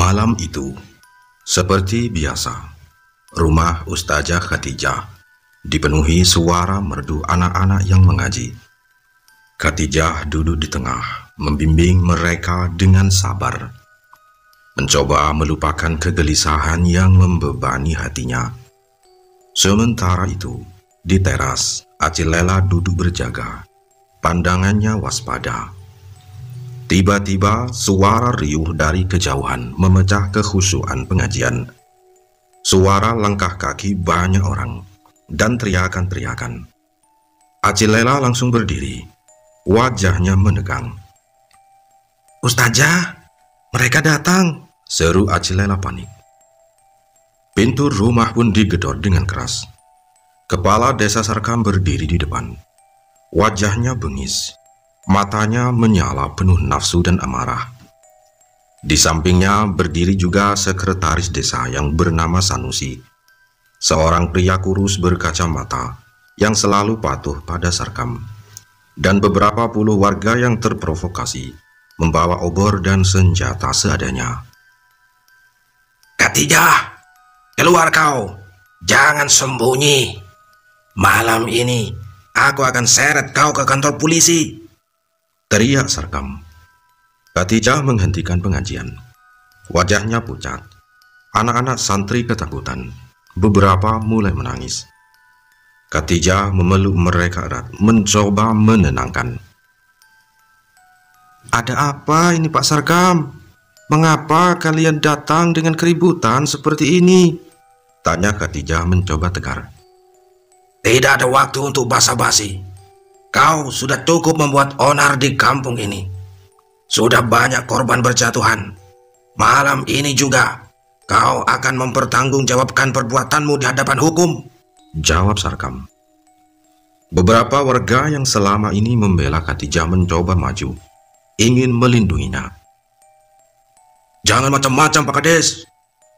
Malam itu, seperti biasa, rumah Ustazah Khadijah dipenuhi suara merdu anak-anak yang mengaji. Khadijah duduk di tengah, membimbing mereka dengan sabar, mencoba melupakan kegelisahan yang membebani hatinya. Sementara itu, di teras, Acil Lela duduk berjaga, pandangannya waspada. Tiba-tiba suara riuh dari kejauhan memecah kekhusyuan pengajian. Suara langkah kaki banyak orang dan teriakan-teriakan. Acil Lela langsung berdiri, wajahnya menegang. "Ustazah, mereka datang!" seru Acil Lela panik. Pintu rumah pun digedor dengan keras. Kepala Desa Sarkam berdiri di depan. Wajahnya bengis. Matanya menyala penuh nafsu dan amarah. Di sampingnya berdiri juga sekretaris desa yang bernama Sanusi, seorang pria kurus berkacamata yang selalu patuh pada Sarkam, dan beberapa puluh warga yang terprovokasi membawa obor dan senjata seadanya. "Khadijah, keluar kau! Jangan sembunyi! Malam ini aku akan seret kau ke kantor polisi!" teriak Sarkam. Khadijah menghentikan pengajian. Wajahnya pucat. Anak-anak santri ketakutan. Beberapa mulai menangis. Khadijah memeluk mereka erat, mencoba menenangkan. "Ada apa ini Pak Sarkam? Mengapa kalian datang dengan keributan seperti ini?" tanya Khadijah mencoba tegar. "Tidak ada waktu untuk basa-basi. Kau sudah cukup membuat onar di kampung ini. Sudah banyak korban berjatuhan. Malam ini juga kau akan mempertanggungjawabkan perbuatanmu di hadapan hukum," jawab Sarkam. Beberapa warga yang selama ini membela Khadijah mencoba maju, ingin melindunginya. "Jangan macam-macam Pak Kades.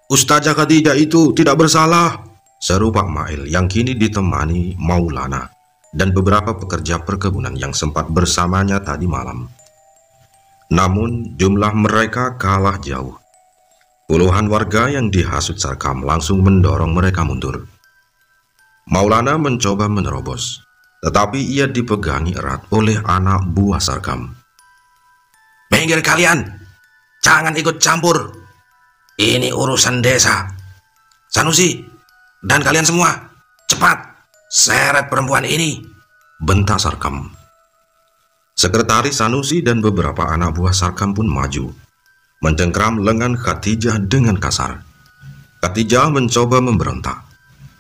Ustazah Khadijah itu tidak bersalah," seru Pak Mail yang kini ditemani Maulana dan beberapa pekerja perkebunan yang sempat bersamanya tadi malam. Namun jumlah mereka kalah jauh. Puluhan warga yang dihasut Sarkam langsung mendorong mereka mundur. Maulana mencoba menerobos, tetapi ia dipegangi erat oleh anak buah Sarkam. "Minggir kalian! Jangan ikut campur! Ini urusan desa. Sanusi dan kalian semua, cepat seret perempuan ini!" bentak Sarkam. Sekretaris Sanusi dan beberapa anak buah Sarkam pun maju, mencengkram lengan Khadijah dengan kasar. Khadijah mencoba memberontak,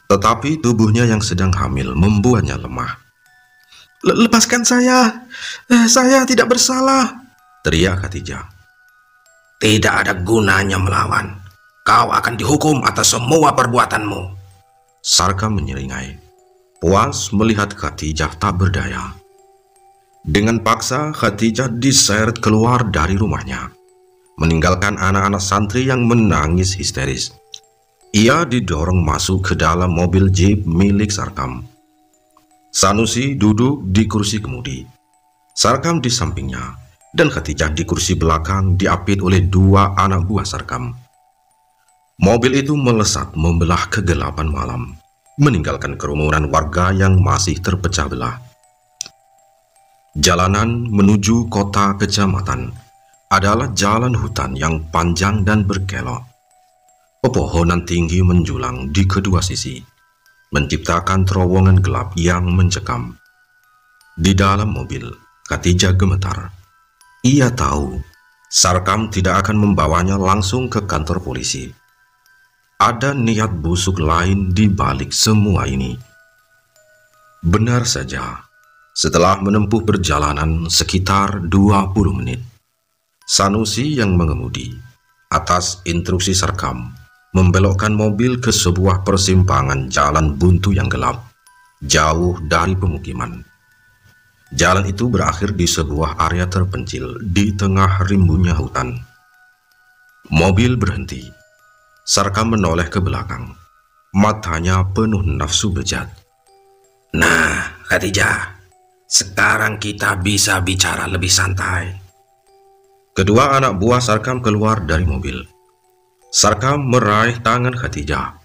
tetapi tubuhnya yang sedang hamil membuatnya lemah. "Lepaskan saya tidak bersalah!" teriak Khadijah. "Tidak ada gunanya melawan. Kau akan dihukum atas semua perbuatanmu," Sarkam menyeringai, puas melihat Khadijah tak berdaya. Dengan paksa Khadijah diseret keluar dari rumahnya, meninggalkan anak-anak santri yang menangis histeris. Ia didorong masuk ke dalam mobil jeep milik Sarkam. Sanusi duduk di kursi kemudi, Sarkam di sampingnya, dan Khadijah di kursi belakang diapit oleh dua anak buah Sarkam. Mobil itu melesat membelah kegelapan malam, meninggalkan kerumunan warga yang masih terpecah belah. Jalanan menuju kota kecamatan adalah jalan hutan yang panjang dan berkelok. Pepohonan tinggi menjulang di kedua sisi, menciptakan terowongan gelap yang mencekam. Di dalam mobil, Khadijah gemetar. Ia tahu Sarkam tidak akan membawanya langsung ke kantor polisi. Ada niat busuk lain di balik semua ini. Benar saja. Setelah menempuh perjalanan sekitar 20 menit, Sanusi yang mengemudi, atas instruksi Sarkam, membelokkan mobil ke sebuah persimpangan jalan buntu yang gelap, jauh dari pemukiman. Jalan itu berakhir di sebuah area terpencil di tengah rimbunnya hutan. Mobil berhenti. Sarkam menoleh ke belakang. Matanya penuh nafsu bejat. "Nah, Khadijah, sekarang kita bisa bicara lebih santai." Kedua anak buah Sarkam keluar dari mobil. Sarkam meraih tangan Khadijah,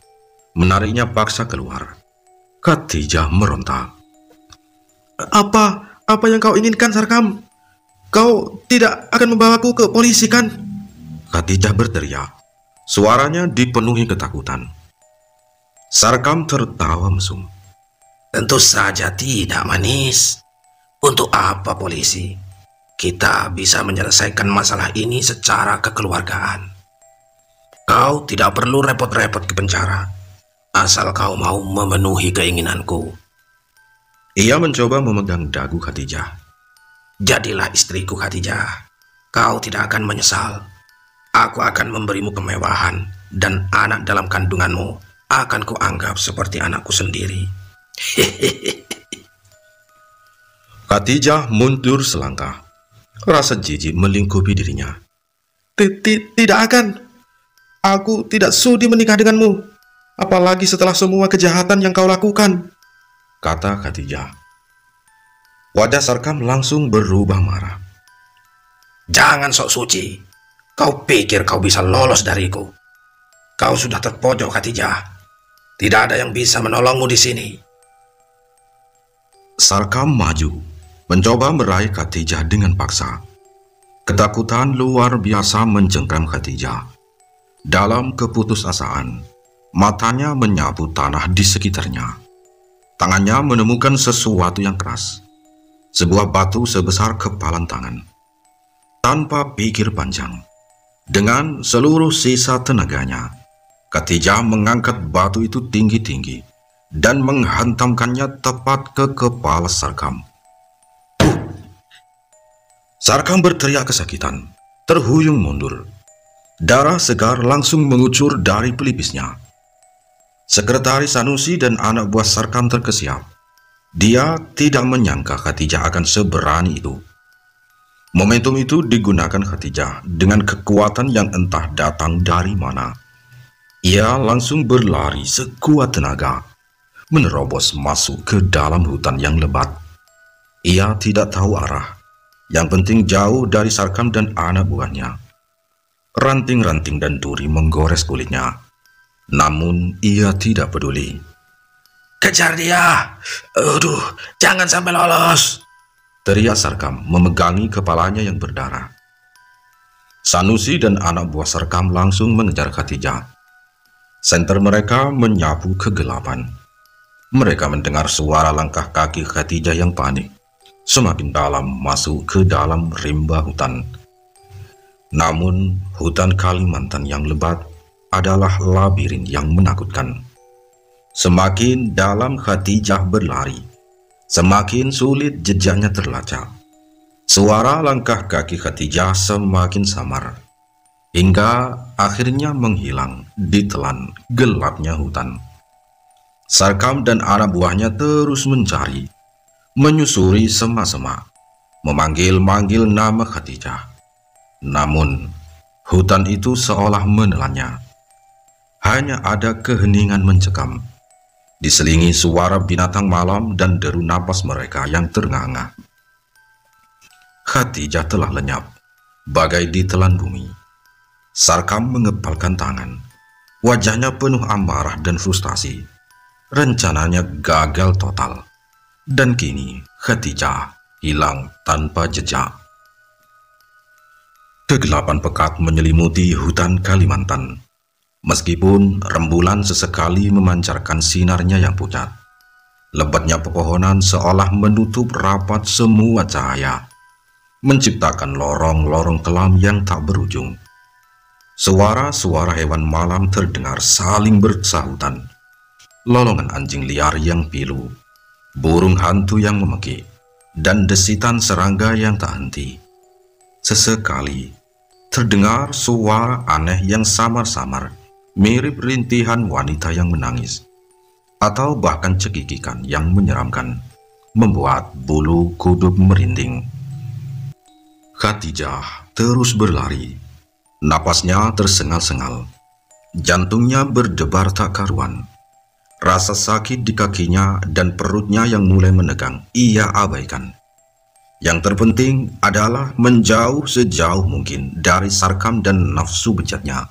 menariknya paksa keluar. Khadijah meronta. Apa yang kau inginkan, Sarkam? Kau tidak akan membawaku ke polisi, kan? Khadijah berteriak. Suaranya dipenuhi ketakutan. Sarkam tertawa mesum. Tentu saja tidak, manis. Untuk apa polisi? Kita bisa menyelesaikan masalah ini secara kekeluargaan. Kau tidak perlu repot-repot ke penjara, asal kau mau memenuhi keinginanku. Ia mencoba memegang dagu Khadijah. Jadilah istriku, Khadijah. Kau tidak akan menyesal. Aku akan memberimu kemewahan, dan anak dalam kandunganmu akan kuanggap seperti anakku sendiri. Khadijah mundur selangkah. Rasa jijik melingkupi dirinya. Tidak akan. Aku tidak sudi menikah denganmu. Apalagi setelah semua kejahatan yang kau lakukan, kata Khadijah. Wajah Sarkam langsung berubah marah. Jangan sok suci. Kau pikir kau bisa lolos dariku? Kau sudah terpojok, Khadijah. Tidak ada yang bisa menolongmu di sini. Sarkam maju, mencoba meraih Khadijah dengan paksa. Ketakutan luar biasa mencengkram Khadijah. Dalam keputusasaan, matanya menyapu tanah di sekitarnya. Tangannya menemukan sesuatu yang keras. Sebuah batu sebesar kepalan tangan. Tanpa pikir panjang, dengan seluruh sisa tenaganya, Khadijah mengangkat batu itu tinggi-tinggi dan menghantamkannya tepat ke kepala Sarkam. Sarkam berteriak kesakitan, terhuyung mundur. Darah segar langsung mengucur dari pelipisnya. Sekretaris Sanusi dan anak buah Sarkam terkesiap. Dia tidak menyangka Khadijah akan seberani itu. Momentum itu digunakan Khadijah dengan kekuatan yang entah datang dari mana. Ia langsung berlari sekuat tenaga, menerobos masuk ke dalam hutan yang lebat. Ia tidak tahu arah. Yang penting jauh dari Sarkam dan anak buahnya. Ranting-ranting dan duri menggores kulitnya. Namun ia tidak peduli. Kejar dia! Aduh, jangan sampai lolos! Teriak Sarkam memegangi kepalanya yang berdarah. Sanusi dan anak buah Sarkam langsung mengejar Khadijah. Senter mereka menyapu kegelapan. Mereka mendengar suara langkah kaki Khadijah yang panik semakin dalam masuk ke dalam rimba hutan. Namun, hutan Kalimantan yang lebat adalah labirin yang menakutkan. Semakin dalam Khadijah berlari, semakin sulit jejaknya terlacak. Suara langkah kaki Khadijah semakin samar, hingga akhirnya menghilang di telan gelapnya hutan. Sarkam dan anak buahnya terus mencari, menyusuri sema-sema, memanggil-manggil nama Khadijah. Namun, hutan itu seolah menelannya. Hanya ada keheningan mencekam, diselingi suara binatang malam dan deru napas mereka yang terengah-engah. Khadijah telah lenyap, bagai ditelan bumi. Sarkam mengepalkan tangan. Wajahnya penuh amarah dan frustasi. Rencananya gagal total. Dan kini Khadijah hilang tanpa jejak. Kegelapan pekat menyelimuti hutan Kalimantan. Meskipun rembulan sesekali memancarkan sinarnya yang pucat, lebatnya pepohonan seolah menutup rapat semua cahaya, menciptakan lorong-lorong kelam yang tak berujung. Suara-suara hewan malam terdengar saling bersahutan. Lolongan anjing liar yang pilu, burung hantu yang memekik, dan desitan serangga yang tak henti. Sesekali terdengar suara aneh yang samar-samar, mirip rintihan wanita yang menangis, atau bahkan cekikikan yang menyeramkan, membuat bulu kuduk merinding. Khadijah terus berlari. Napasnya tersengal-sengal. Jantungnya berdebar tak karuan. Rasa sakit di kakinya dan perutnya yang mulai menegang ia abaikan. Yang terpenting adalah menjauh sejauh mungkin dari Sarkam dan nafsu bejatnya.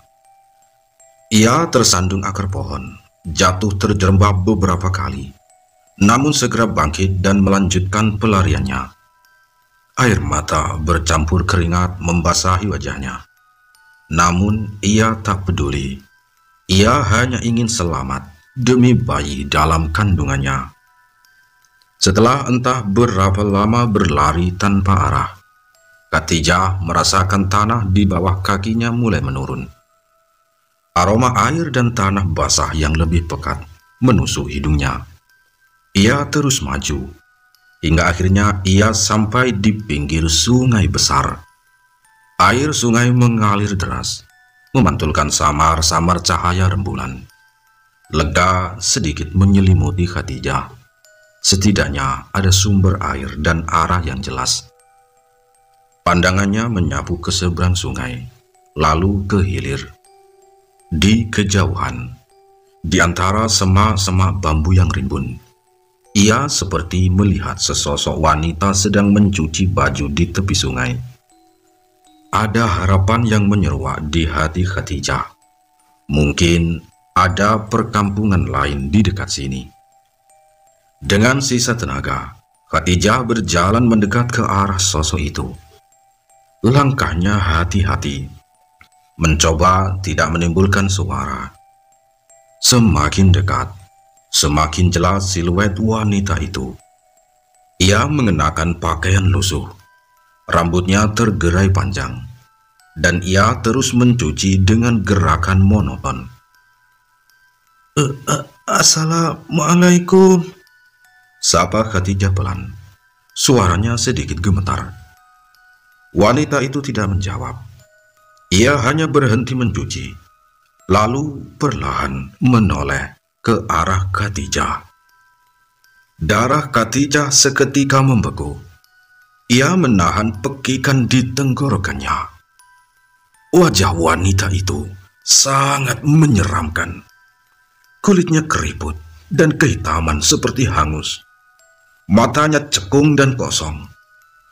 Ia tersandung akar pohon, jatuh terjerembab beberapa kali, namun segera bangkit dan melanjutkan pelariannya. Air mata bercampur keringat membasahi wajahnya. Namun ia tak peduli. Ia hanya ingin selamat demi bayi dalam kandungannya. Setelah entah berapa lama berlari tanpa arah, Khadijah merasakan tanah di bawah kakinya mulai menurun. Aroma air dan tanah basah yang lebih pekat menusuk hidungnya. Ia terus maju, hingga akhirnya ia sampai di pinggir sungai besar. Air sungai mengalir deras, memantulkan samar-samar cahaya rembulan. Lega sedikit menyelimuti Khadijah. Setidaknya ada sumber air dan arah yang jelas. Pandangannya menyapu ke seberang sungai, lalu ke hilir. Di kejauhan, di antara semak-semak bambu yang rimbun, ia seperti melihat sesosok wanita sedang mencuci baju di tepi sungai. Ada harapan yang menyeruak di hati Khadijah. Mungkin ada perkampungan lain di dekat sini. Dengan sisa tenaga, Khadijah berjalan mendekat ke arah sosok itu. Langkahnya hati-hati, mencoba tidak menimbulkan suara. Semakin dekat, semakin jelas siluet wanita itu. Ia mengenakan pakaian lusuh, rambutnya tergerai panjang, dan ia terus mencuci dengan gerakan monoton. Assalamualaikum, sapa Khadijah pelan. Suaranya sedikit gemetar. Wanita itu tidak menjawab. Ia hanya berhenti mencuci, lalu perlahan menoleh ke arah Khadijah. Darah Khadijah seketika membeku. Ia menahan pekikan di tenggorokannya. Wajah wanita itu sangat menyeramkan. Kulitnya keriput dan kehitaman seperti hangus. Matanya cekung dan kosong.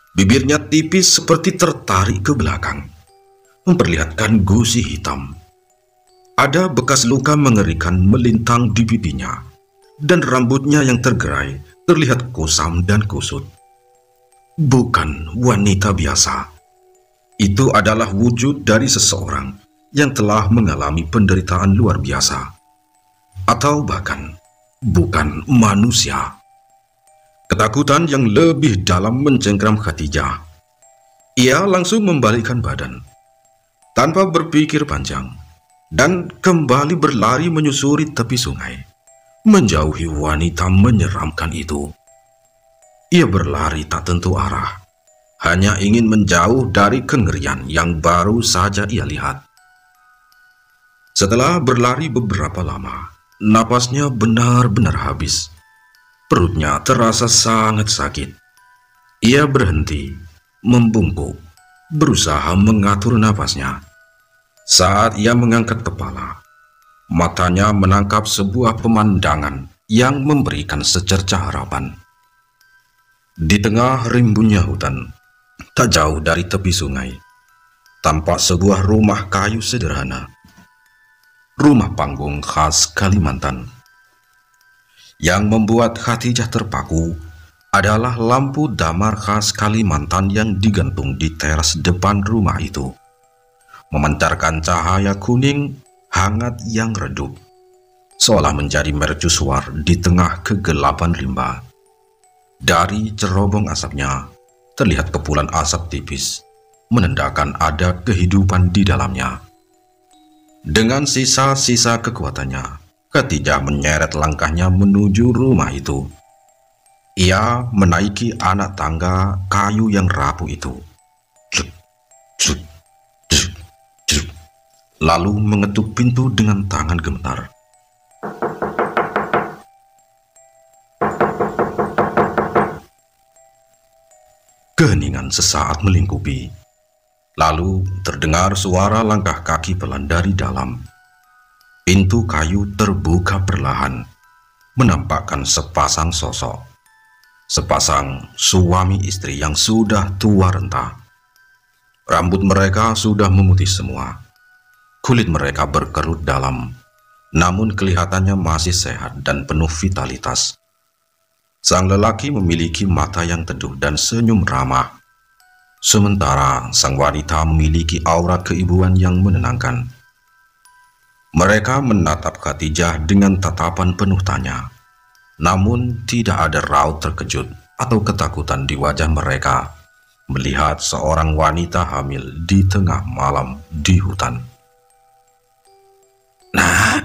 Bibirnya tipis seperti tertarik ke belakang, memperlihatkan gusi hitam. Ada bekas luka mengerikan melintang di pipinya, dan rambutnya yang tergerai terlihat kusam dan kusut. Bukan wanita biasa. Itu adalah wujud dari seseorang yang telah mengalami penderitaan luar biasa, atau bahkan bukan manusia. Ketakutan yang lebih dalam mencengkram Khadijah. Ia langsung membalikkan badan, tanpa berpikir panjang, dan kembali berlari menyusuri tepi sungai, menjauhi wanita menyeramkan itu. Ia berlari tak tentu arah, hanya ingin menjauh dari kengerian yang baru saja ia lihat. Setelah berlari beberapa lama, napasnya benar-benar habis. Perutnya terasa sangat sakit. Ia berhenti, membungkuk, berusaha mengatur napasnya. Saat ia mengangkat kepala, matanya menangkap sebuah pemandangan yang memberikan secercah harapan. Di tengah rimbunnya hutan, tak jauh dari tepi sungai, tampak sebuah rumah kayu sederhana. Rumah panggung khas Kalimantan. Yang membuat Khadijah terpaku adalah lampu damar khas Kalimantan yang digantung di teras depan rumah itu, memancarkan cahaya kuning hangat yang redup, seolah menjadi mercusuar di tengah kegelapan rimba. Dari cerobong asapnya terlihat kepulan asap tipis, menandakan ada kehidupan di dalamnya. Dengan sisa-sisa kekuatannya, Khadijah menyeret langkahnya menuju rumah itu. Ia menaiki anak tangga kayu yang rapuh itu. Cuk, cuk, cuk, cuk. Lalu mengetuk pintu dengan tangan gemetar. Keheningan sesaat melingkupi. Lalu terdengar suara langkah kaki pelan dari dalam. Pintu kayu terbuka perlahan, menampakkan sepasang sosok. Sepasang suami istri yang sudah tua renta. Rambut mereka sudah memutih semua. Kulit mereka berkerut dalam, namun kelihatannya masih sehat dan penuh vitalitas. Sang lelaki memiliki mata yang teduh dan senyum ramah, sementara sang wanita memiliki aura keibuan yang menenangkan. Mereka menatap Khadijah dengan tatapan penuh tanya, namun tidak ada raut terkejut atau ketakutan di wajah mereka melihat seorang wanita hamil di tengah malam di hutan. Nah,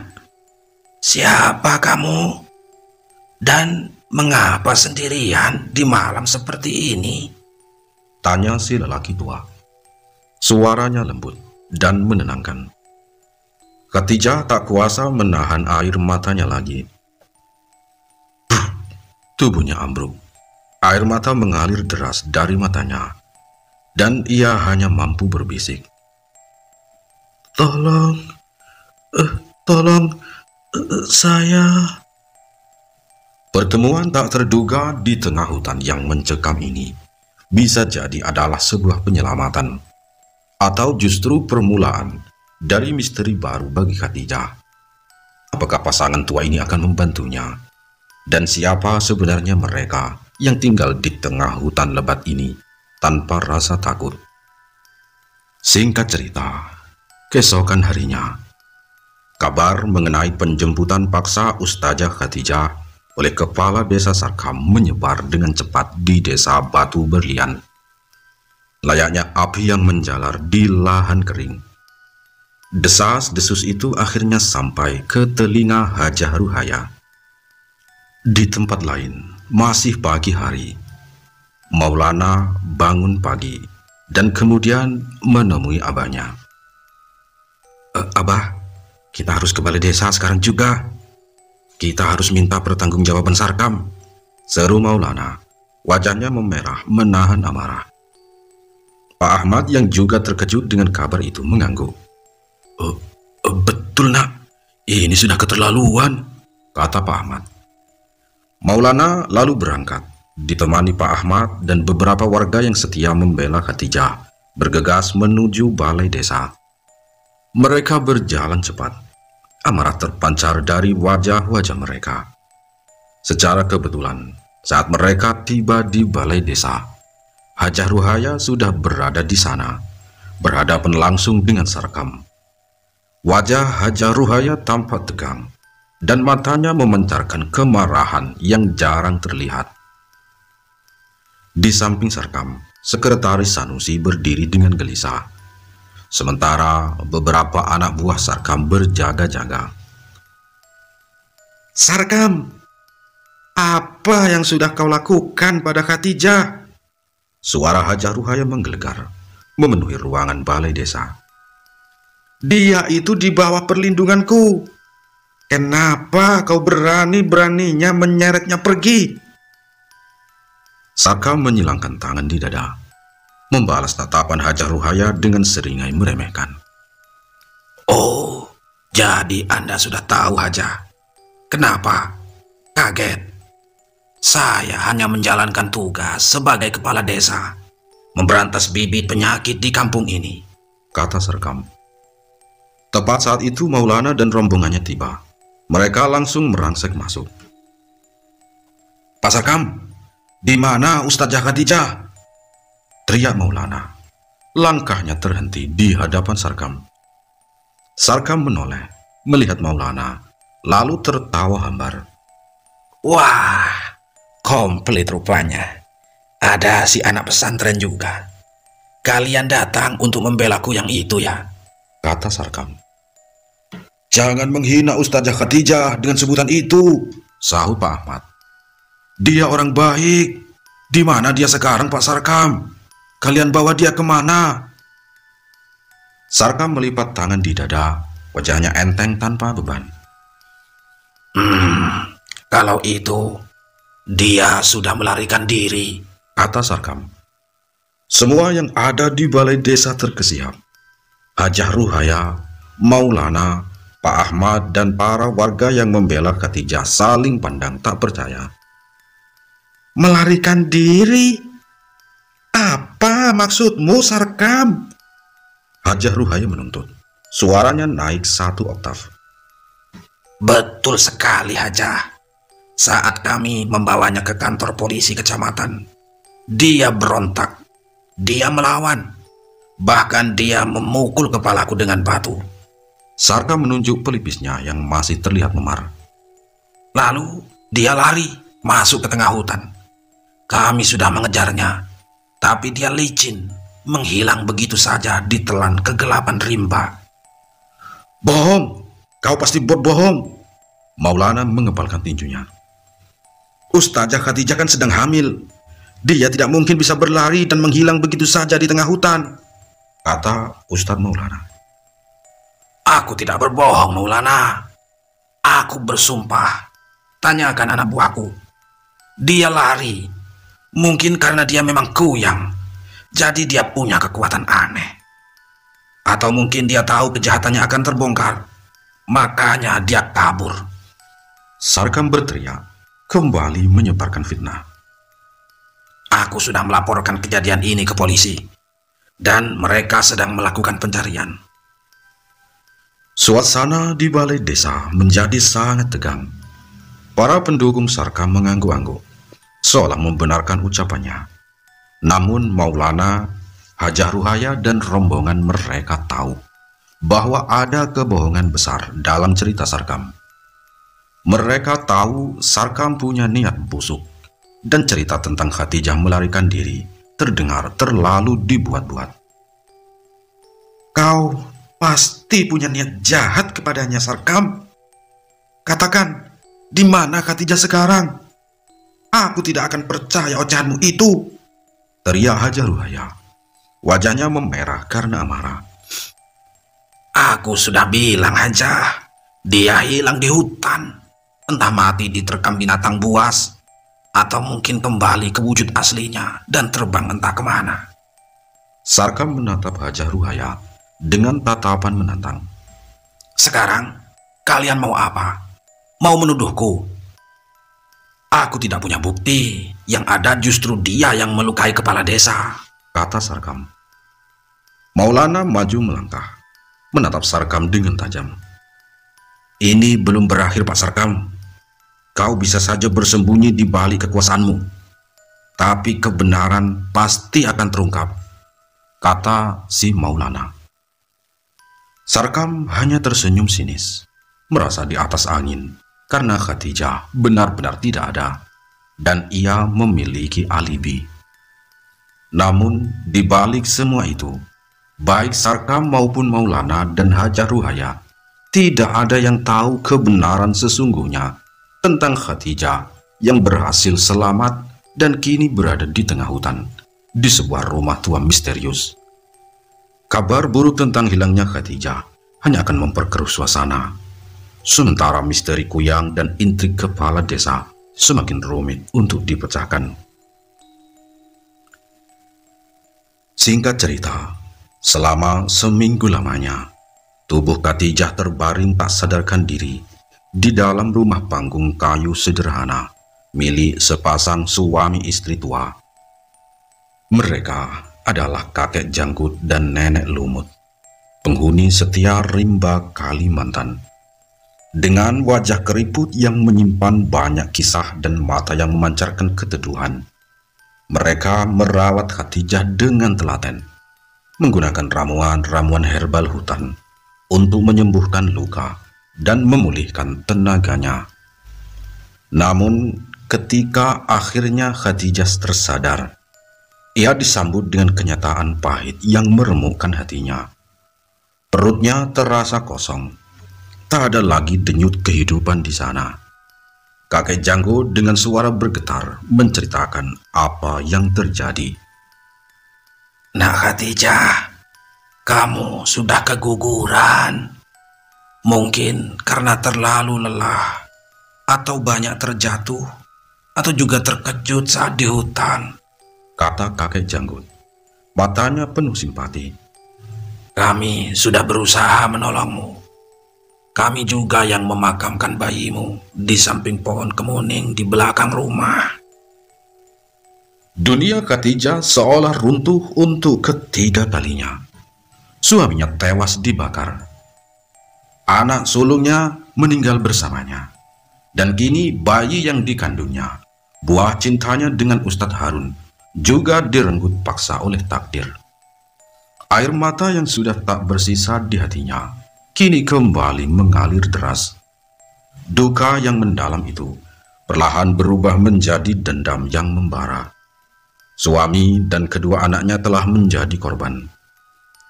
siapa kamu? Dan mengapa sendirian di malam seperti ini? Tanya si lelaki tua. Suaranya lembut dan menenangkan. Khadijah tak kuasa menahan air matanya lagi. Tubuhnya ambruk. Air mata mengalir deras dari matanya, dan ia hanya mampu berbisik. Tolong, saya. Pertemuan tak terduga di tengah hutan yang mencekam ini bisa jadi adalah sebuah penyelamatan, atau justru permulaan dari misteri baru bagi Khadijah. Apakah pasangan tua ini akan membantunya? Dan siapa sebenarnya mereka yang tinggal di tengah hutan lebat ini tanpa rasa takut? Singkat cerita, keesokan harinya, kabar mengenai penjemputan paksa Ustazah Khadijah oleh kepala desa Sarkam menyebar dengan cepat di desa Batu Berlian. Layaknya api yang menjalar di lahan kering. Desas-desus itu akhirnya sampai ke telinga Hajah Ruhaya. Di tempat lain, masih pagi hari, Maulana bangun pagi dan kemudian menemui abahnya. Abah, kita harus ke balai desa sekarang juga. Kita harus minta pertanggungjawaban Sarkam, seru Maulana. Wajahnya memerah menahan amarah. Pak Ahmad yang juga terkejut dengan kabar itu mengangguk. Betul nak, ini sudah keterlaluan, kata Pak Ahmad. Maulana lalu berangkat, ditemani Pak Ahmad dan beberapa warga yang setia membela Khadijah, bergegas menuju balai desa. Mereka berjalan cepat. Amarah terpancar dari wajah-wajah mereka. Secara kebetulan, saat mereka tiba di balai desa, Hajah Ruhaya sudah berada di sana, berhadapan langsung dengan Sarkam. Wajah Hajah Ruhaya tampak tegang, dan matanya memancarkan kemarahan yang jarang terlihat. Di samping Sarkam, Sekretaris Sanusi berdiri dengan gelisah. Sementara beberapa anak buah Sarkam berjaga-jaga. Sarkam, apa yang sudah kau lakukan pada Khadijah? Suara Hajah Ruhaya menggelegar, memenuhi ruangan balai desa. Dia itu di bawah perlindunganku. Kenapa kau berani-beraninya menyeretnya pergi? Sarkam menyilangkan tangan di dada, membalas tatapan Hajah Ruhaya dengan seringai meremehkan. Oh, jadi Anda sudah tahu Hajah. Kenapa? Kaget. Saya hanya menjalankan tugas sebagai kepala desa, memberantas bibit penyakit di kampung ini, kata Sarkam. Tepat saat itu Maulana dan rombongannya tiba. Mereka langsung merangsek masuk. Pak Sarkam, di mana Ustazah Khadijah? Teriak Maulana. Langkahnya terhenti di hadapan Sarkam. Sarkam menoleh, melihat Maulana, lalu tertawa hambar. Wah, komplit rupanya. Ada si anak pesantren juga. Kalian datang untuk membelaku yang itu ya? Kata Sarkam. Jangan menghina Ustazah Khadijah dengan sebutan itu, sahut Pak Ahmad. Dia orang baik. Di mana dia sekarang, Pak Sarkam? Kalian bawa dia kemana? Sarkam melipat tangan di dada, wajahnya enteng tanpa beban. Kalau itu, dia sudah melarikan diri, kata Sarkam. Semua yang ada di balai desa terkesiap. Hajah Ruhaya, Maulana, Pak Ahmad, dan para warga yang membela Khadijah saling pandang tak percaya. Melarikan diri? Apa maksudmu, Sarkam? Hajah Ruhaya menuntut. Suaranya naik 1 oktav. Betul sekali, Haja. Saat kami membawanya ke kantor polisi kecamatan, dia berontak, dia melawan, bahkan dia memukul kepalaku dengan batu. Sarkam menunjuk pelipisnya yang masih terlihat memar. Lalu dia lari masuk ke tengah hutan. Kami sudah mengejarnya, tapi dia licin, menghilang begitu saja ditelan kegelapan rimba. Bohong, kau pasti bohong. Maulana mengepalkan tinjunya. Ustazah Khadijah kan sedang hamil. Dia tidak mungkin bisa berlari dan menghilang begitu saja di tengah hutan, kata Ustadz Maulana. Aku tidak berbohong, Maulana. Aku bersumpah. Tanyakan anak buahku. Dia lari. Mungkin karena dia memang kuyang. Jadi dia punya kekuatan aneh. Atau mungkin dia tahu kejahatannya akan terbongkar. Makanya dia kabur. Sarkam berteriak, kembali menyebarkan fitnah. Aku sudah melaporkan kejadian ini ke polisi. Dan mereka sedang melakukan pencarian. Suasana di balai desa menjadi sangat tegang. Para pendukung Sarkam mengangguk-angguk, seolah membenarkan ucapannya. Namun Maulana, Hajah Ruhaya dan rombongan mereka tahu bahwa ada kebohongan besar dalam cerita Sarkam. Mereka tahu Sarkam punya niat busuk, dan cerita tentang Khadijah melarikan diri terdengar terlalu dibuat-buat. Kau pasti punya niat jahat kepadanya, Sarkam. Katakan, di mana Khadijah sekarang? Aku tidak akan percaya ocehanmu itu, teriak Hajah Ruhaya. Wajahnya memerah karena amarah. Aku sudah bilang, Hajah, dia hilang di hutan. Entah mati diterkam binatang buas, atau mungkin kembali ke wujud aslinya dan terbang entah kemana. Sarkam menatap Hajah Ruhaya dengan tatapan menantang. Sekarang, kalian mau apa? Mau menuduhku? Aku tidak punya bukti. Yang ada justru dia yang melukai kepala desa, kata Sarkam. Maulana maju melangkah, menatap Sarkam dengan tajam. Ini belum berakhir, Pak Sarkam. Kau bisa saja bersembunyi di balik kekuasaanmu, tapi kebenaran pasti akan terungkap, kata si Maulana. Sarkam hanya tersenyum sinis, merasa di atas angin karena Khadijah benar-benar tidak ada dan ia memiliki alibi. Namun di balik semua itu, baik Sarkam maupun Maulana dan Hajah Ruhaya tidak ada yang tahu kebenaran sesungguhnya tentang Khadijah yang berhasil selamat dan kini berada di tengah hutan di sebuah rumah tua misterius. Kabar buruk tentang hilangnya Khadijah hanya akan memperkeruh suasana, sementara misteri kuyang dan intrik kepala desa semakin rumit untuk dipecahkan. Singkat cerita, selama seminggu lamanya, tubuh Khadijah terbaring tak sadarkan diri di dalam rumah panggung kayu sederhana milik sepasang suami istri tua. Mereka adalah kakek Janggut dan nenek Lumut, penghuni setia rimba Kalimantan. Dengan wajah keriput yang menyimpan banyak kisah dan mata yang memancarkan keteduhan, mereka merawat Khadijah dengan telaten, menggunakan ramuan-ramuan herbal hutan untuk menyembuhkan luka dan memulihkan tenaganya. Namun ketika akhirnya Khadijah tersadar, ia disambut dengan kenyataan pahit yang meremukkan hatinya. Perutnya terasa kosong, tak ada lagi denyut kehidupan di sana. Kakek Janggo dengan suara bergetar menceritakan apa yang terjadi. Nak Khadijah, kamu sudah keguguran. Mungkin karena terlalu lelah, atau banyak terjatuh, atau juga terkejut saat di hutan, kata kakek Janggut. Matanya penuh simpati. Kami sudah berusaha menolongmu. Kami juga yang memakamkan bayimu di samping pohon kemuning di belakang rumah. Dunia Khadijah seolah runtuh untuk ketiga kalinya. Suaminya tewas dibakar, Anak sulungnya meninggal bersamanya, dan kini bayi yang dikandungnya, buah cintanya dengan Ustadz Harun, juga direnggut paksa oleh takdir. Air mata yang sudah tak bersisa di hatinya, kini kembali mengalir deras. Duka yang mendalam itu perlahan berubah menjadi dendam yang membara. Suami dan kedua anaknya telah menjadi korban.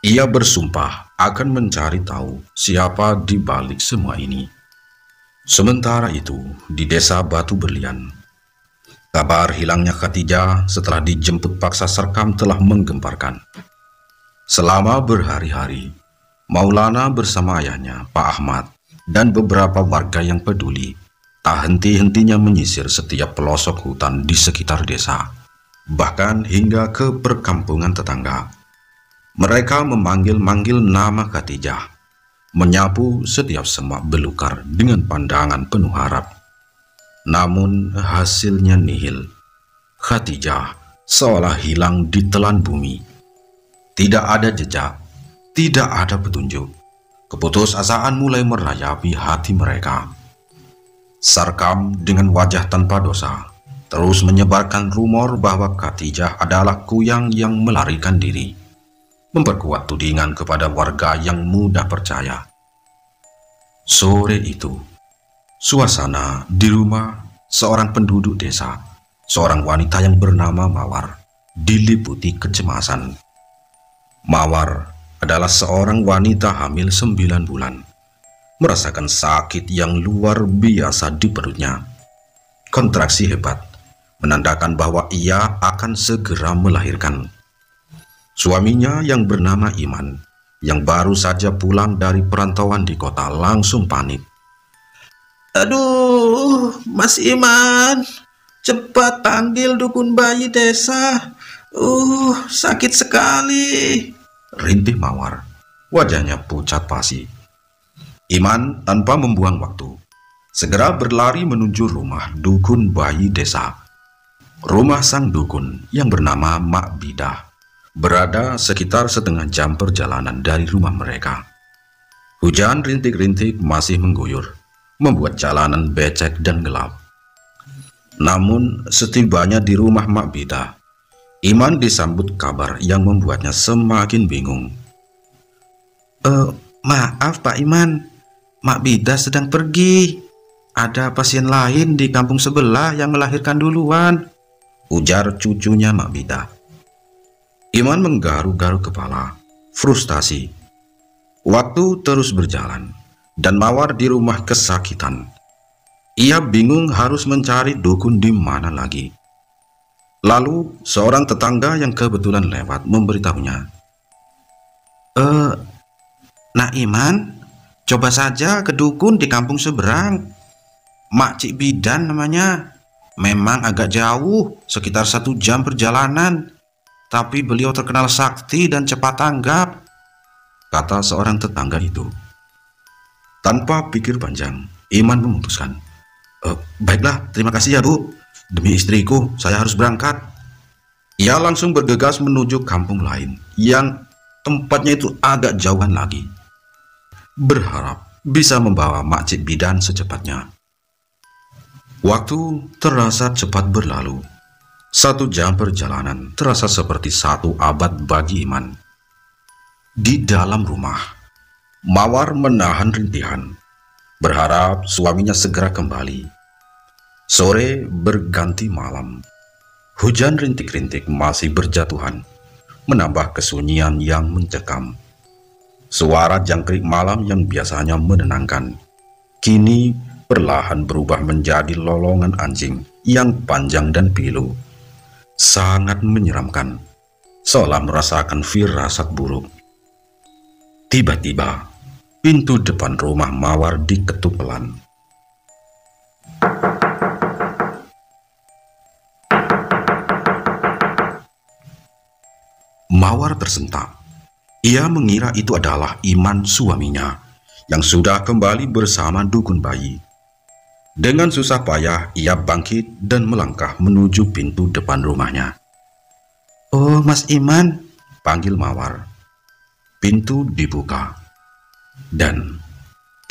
Ia bersumpah akan mencari tahu siapa di balik semua ini. Sementara itu, di desa Batu Berlian, kabar hilangnya Khadijah setelah dijemput paksa Serkam telah menggemparkan. Selama berhari-hari, Maulana bersama ayahnya, Pak Ahmad, dan beberapa warga yang peduli tak henti-hentinya menyisir setiap pelosok hutan di sekitar desa, bahkan hingga ke perkampungan tetangga. Mereka memanggil-manggil nama Khadijah, menyapu setiap semak belukar dengan pandangan penuh harap. Namun hasilnya nihil. Khadijah seolah hilang di telan bumi. Tidak ada jejak, tidak ada petunjuk. Keputusasaan mulai merayapi hati mereka. Sarkam dengan wajah tanpa dosa terus menyebarkan rumor bahwa Khadijah adalah kuyang yang melarikan diri, memperkuat tudingan kepada warga yang mudah percaya. Sore itu, suasana di rumah seorang penduduk desa, seorang wanita yang bernama Mawar, diliputi kecemasan. Mawar adalah seorang wanita hamil 9 bulan, merasakan sakit yang luar biasa di perutnya. Kontraksi hebat, menandakan bahwa ia akan segera melahirkan. Suaminya yang bernama Iman, yang baru saja pulang dari perantauan di kota, langsung panik. Aduh, Mas Iman, cepat panggil dukun bayi desa. Sakit sekali. Rintih Mawar, wajahnya pucat pasi. Iman tanpa membuang waktu, segera berlari menuju rumah dukun bayi desa. Rumah sang dukun yang bernama Mak Bidah berada sekitar setengah jam perjalanan dari rumah mereka. Hujan rintik-rintik masih mengguyur, membuat jalanan becek dan gelap. Namun setibanya di rumah Mak Bidah, Iman disambut kabar yang membuatnya semakin bingung. Maaf Pak Iman, Mak Bidah sedang pergi. Ada pasien lain di kampung sebelah yang melahirkan duluan, ujar cucunya Mak Bidah. Iman menggaruk-garuk kepala, frustasi. Waktu terus berjalan, dan Mawar di rumah kesakitan. Ia bingung harus mencari dukun di mana lagi. Lalu seorang tetangga yang kebetulan lewat memberitahunya. Nah Iman, coba saja ke dukun di kampung seberang. Mak Cik Bidan namanya. Memang agak jauh, sekitar 1 jam perjalanan. Tapi beliau terkenal sakti dan cepat tanggap, kata seorang tetangga itu. Tanpa pikir panjang, Iman memutuskan. Baiklah, terima kasih ya Bu. Demi istriku, saya harus berangkat. Ia langsung bergegas menuju kampung lain yang tempatnya itu agak jauhan lagi, berharap bisa membawa Mak Cik Bidan secepatnya. Waktu terasa cepat berlalu. 1 jam perjalanan terasa seperti 1 abad bagi Iman. Di dalam rumah, Mawar menahan rintihan, berharap suaminya segera kembali. Sore berganti malam. Hujan rintik-rintik masih berjatuhan, menambah kesunyian yang mencekam. Suara jangkrik malam yang biasanya menenangkan, kini perlahan berubah menjadi lolongan anjing yang panjang dan pilu. Sangat menyeramkan, seolah merasakan firasat buruk. Tiba-tiba, pintu depan rumah Mawar diketuk pelan. Mawar tersentak. Ia mengira itu adalah Iman suaminya, yang sudah kembali bersama dukun bayi. Dengan susah payah, ia bangkit dan melangkah menuju pintu depan rumahnya. "Oh, Mas Iman," panggil Mawar. Pintu dibuka, dan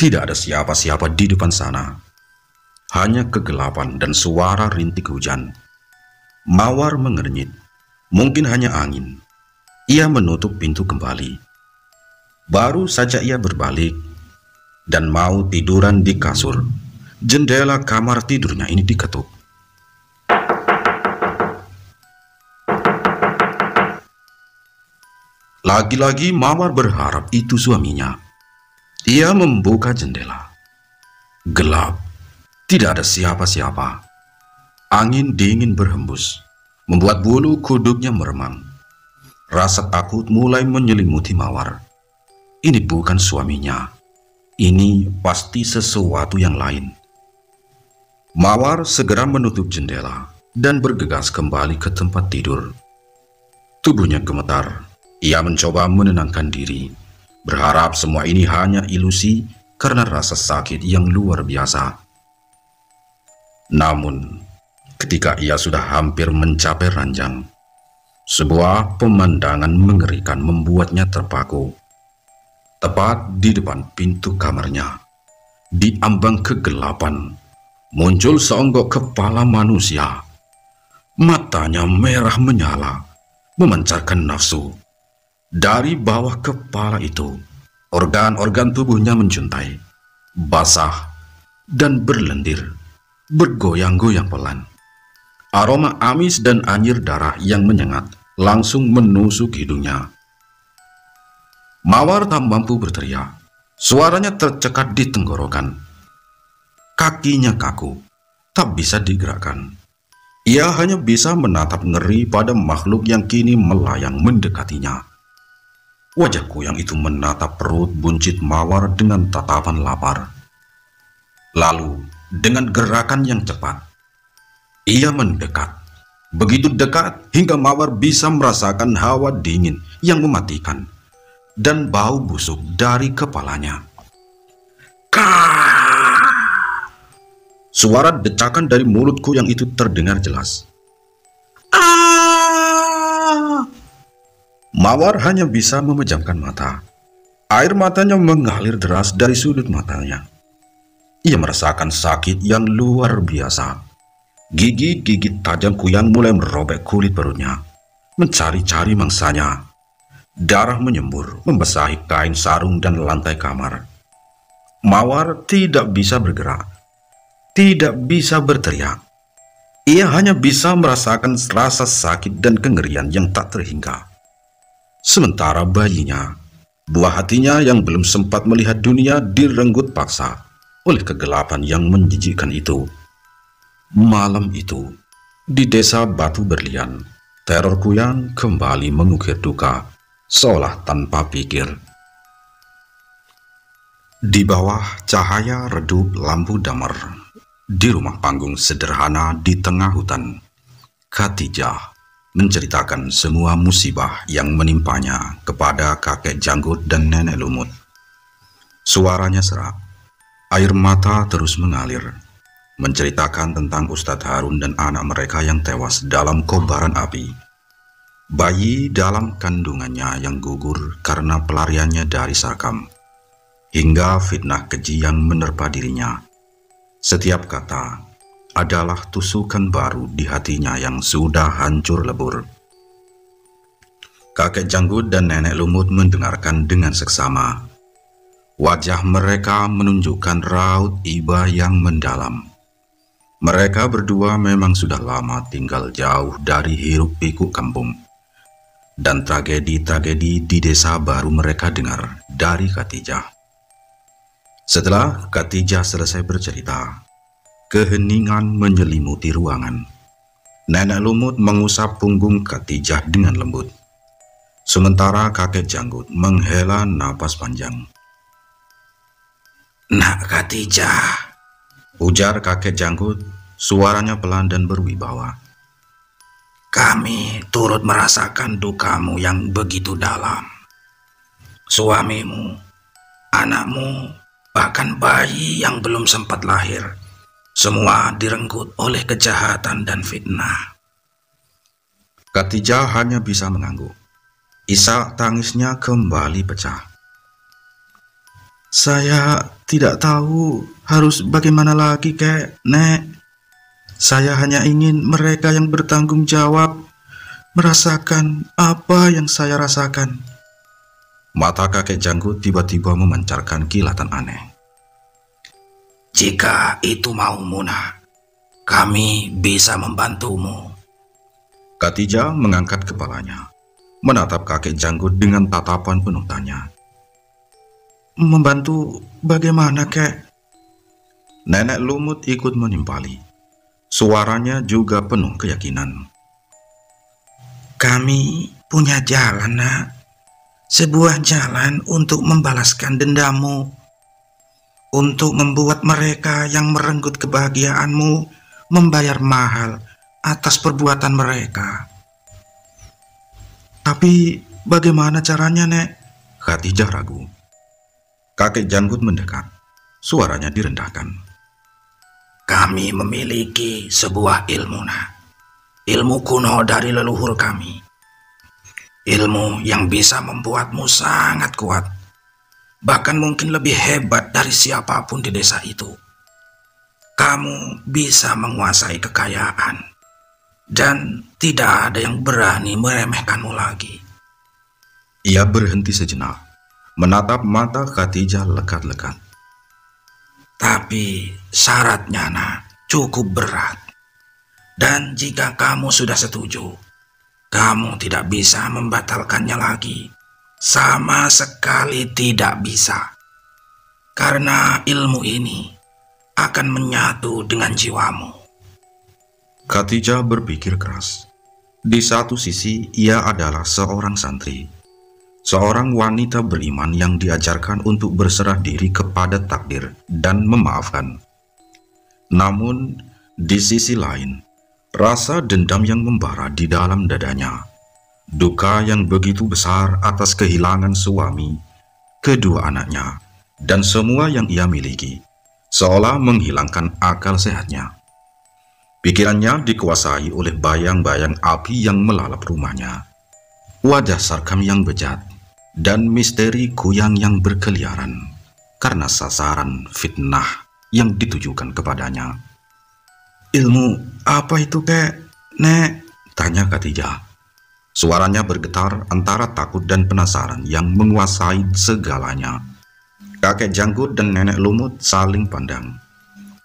Tidak ada siapa-siapa di depan sana. Hanya kegelapan dan suara rintik hujan. Mawar mengernyit. Mungkin hanya angin. Ia menutup pintu kembali. Baru saja ia berbalik dan mau tiduran di kasur, jendela kamar tidurnya ini diketuk. Lagi-lagi Mawar berharap itu suaminya. Ia membuka jendela. Gelap, tidak ada siapa-siapa. Angin dingin berhembus, membuat bulu kuduknya meremang. Rasa takut mulai menyelimuti Mawar. Ini bukan suaminya. Ini pasti sesuatu yang lain. Mawar segera menutup jendela dan bergegas kembali ke tempat tidur. Tubuhnya gemetar. Ia mencoba menenangkan diri, berharap semua ini hanya ilusi karena rasa sakit yang luar biasa. Namun, ketika ia sudah hampir mencapai ranjang, sebuah pemandangan mengerikan membuatnya terpaku. Tepat di depan pintu kamarnya, di ambang kegelapan, muncul seonggok kepala manusia. Matanya merah menyala, memancarkan nafsu. Dari bawah kepala itu, organ-organ tubuhnya menjuntai, basah, dan berlendir, bergoyang-goyang pelan. Aroma amis dan anyir darah yang menyengat langsung menusuk hidungnya. Mawar tak mampu berteriak, suaranya tercekat di tenggorokan. Kakinya kaku, tak bisa digerakkan. Ia hanya bisa menatap ngeri pada makhluk yang kini melayang mendekatinya. Wajah kuyang itu menatap perut buncit Mawar dengan tatapan lapar. Lalu, dengan gerakan yang cepat, ia mendekat. Begitu dekat hingga Mawar bisa merasakan hawa dingin yang mematikan dan bau busuk dari kepalanya. Kah! Suara decakan dari mulut kuyang itu terdengar jelas. Mawar hanya bisa memejamkan mata. Air matanya mengalir deras dari sudut matanya. Ia merasakan sakit yang luar biasa. Gigi-gigi tajam kuyang mulai merobek kulit perutnya, mencari-cari mangsanya. Darah menyembur, membasahi kain sarung dan lantai kamar. Mawar tidak bisa bergerak, tidak bisa berteriak. Ia hanya bisa merasakan rasa sakit dan kengerian yang tak terhingga. Sementara bayinya, buah hatinya yang belum sempat melihat dunia direnggut paksa oleh kegelapan yang menjijikkan itu. Malam itu, di desa Batu Berlian, teror kuyang kembali mengukir duka, seolah tanpa pikir. Di bawah cahaya redup lampu damar, di rumah panggung sederhana di tengah hutan, Khadijah menceritakan semua musibah yang menimpanya kepada kakek janggut dan nenek lumut. Suaranya serak, air mata terus mengalir, menceritakan tentang Ustadz Harun dan anak mereka yang tewas dalam kobaran api, bayi dalam kandungannya yang gugur karena pelariannya dari Sarkam, hingga fitnah keji yang menerpa dirinya. Setiap kata adalah tusukan baru di hatinya yang sudah hancur lebur. Kakek janggut dan nenek lumut mendengarkan dengan seksama. Wajah mereka menunjukkan raut iba yang mendalam. Mereka berdua memang sudah lama tinggal jauh dari hiruk-pikuk kampung, dan tragedi-tragedi di desa baru mereka dengar dari Khadijah. Setelah Khadijah selesai bercerita, keheningan menyelimuti ruangan. Nenek lumut mengusap punggung Khadijah dengan lembut, sementara kakek janggut menghela napas panjang. Nak Khadijah, ujar kakek janggut, suaranya pelan dan berwibawa. Kami turut merasakan dukamu yang begitu dalam. Suamimu, anakmu, bahkan bayi yang belum sempat lahir, semua direnggut oleh kejahatan dan fitnah. Khadijah hanya bisa mengangguk. Isak tangisnya kembali pecah. Saya tidak tahu harus bagaimana lagi, kek, Nek. Saya hanya ingin mereka yang bertanggung jawab merasakan apa yang saya rasakan. Mata kakek Janggut tiba-tiba memancarkan kilatan aneh. Jika itu maumu, Nak, kami bisa membantumu. Khadijah mengangkat kepalanya, menatap kakek Janggut dengan tatapan penuh tanya. Membantu bagaimana, kek? Nenek Lumut ikut menimpali. Suaranya juga penuh keyakinan. Kami punya jalan, Nak. Sebuah jalan untuk membalaskan dendammu. Untuk membuat mereka yang merenggut kebahagiaanmu membayar mahal atas perbuatan mereka. Tapi bagaimana caranya, Nek? Khadijah ragu. Kakek Janggut mendekat. Suaranya direndahkan. Kami memiliki sebuah ilmu, Nak. Ilmu kuno dari leluhur kami. Ilmu yang bisa membuatmu sangat kuat. Bahkan mungkin lebih hebat dari siapapun di desa itu. Kamu bisa menguasai kekayaan. Dan tidak ada yang berani meremehkanmu lagi. Ia berhenti sejenak, menatap mata Khadijah lekat-lekat. Tapi syaratnya, Nak, cukup berat. Dan jika kamu sudah setuju, kamu tidak bisa membatalkannya lagi. Sama sekali tidak bisa. Karena ilmu ini akan menyatu dengan jiwamu. Khadijah berpikir keras. Di satu sisi, ia adalah seorang santri. Seorang wanita beriman yang diajarkan untuk berserah diri kepada takdir dan memaafkan. Namun, di sisi lain, rasa dendam yang membara di dalam dadanya. Duka yang begitu besar atas kehilangan suami, kedua anaknya, dan semua yang ia miliki, seolah menghilangkan akal sehatnya. Pikirannya dikuasai oleh bayang-bayang api yang melalap rumahnya, wajah Sarkam yang bejat, dan misteri Kuyang yang berkeliaran karena sasaran fitnah yang ditujukan kepadanya. Ilmu apa itu, kek, Nek? Tanya Khadijah. Suaranya bergetar antara takut dan penasaran yang menguasai segalanya. Kakek Janggut dan Nenek Lumut saling pandang.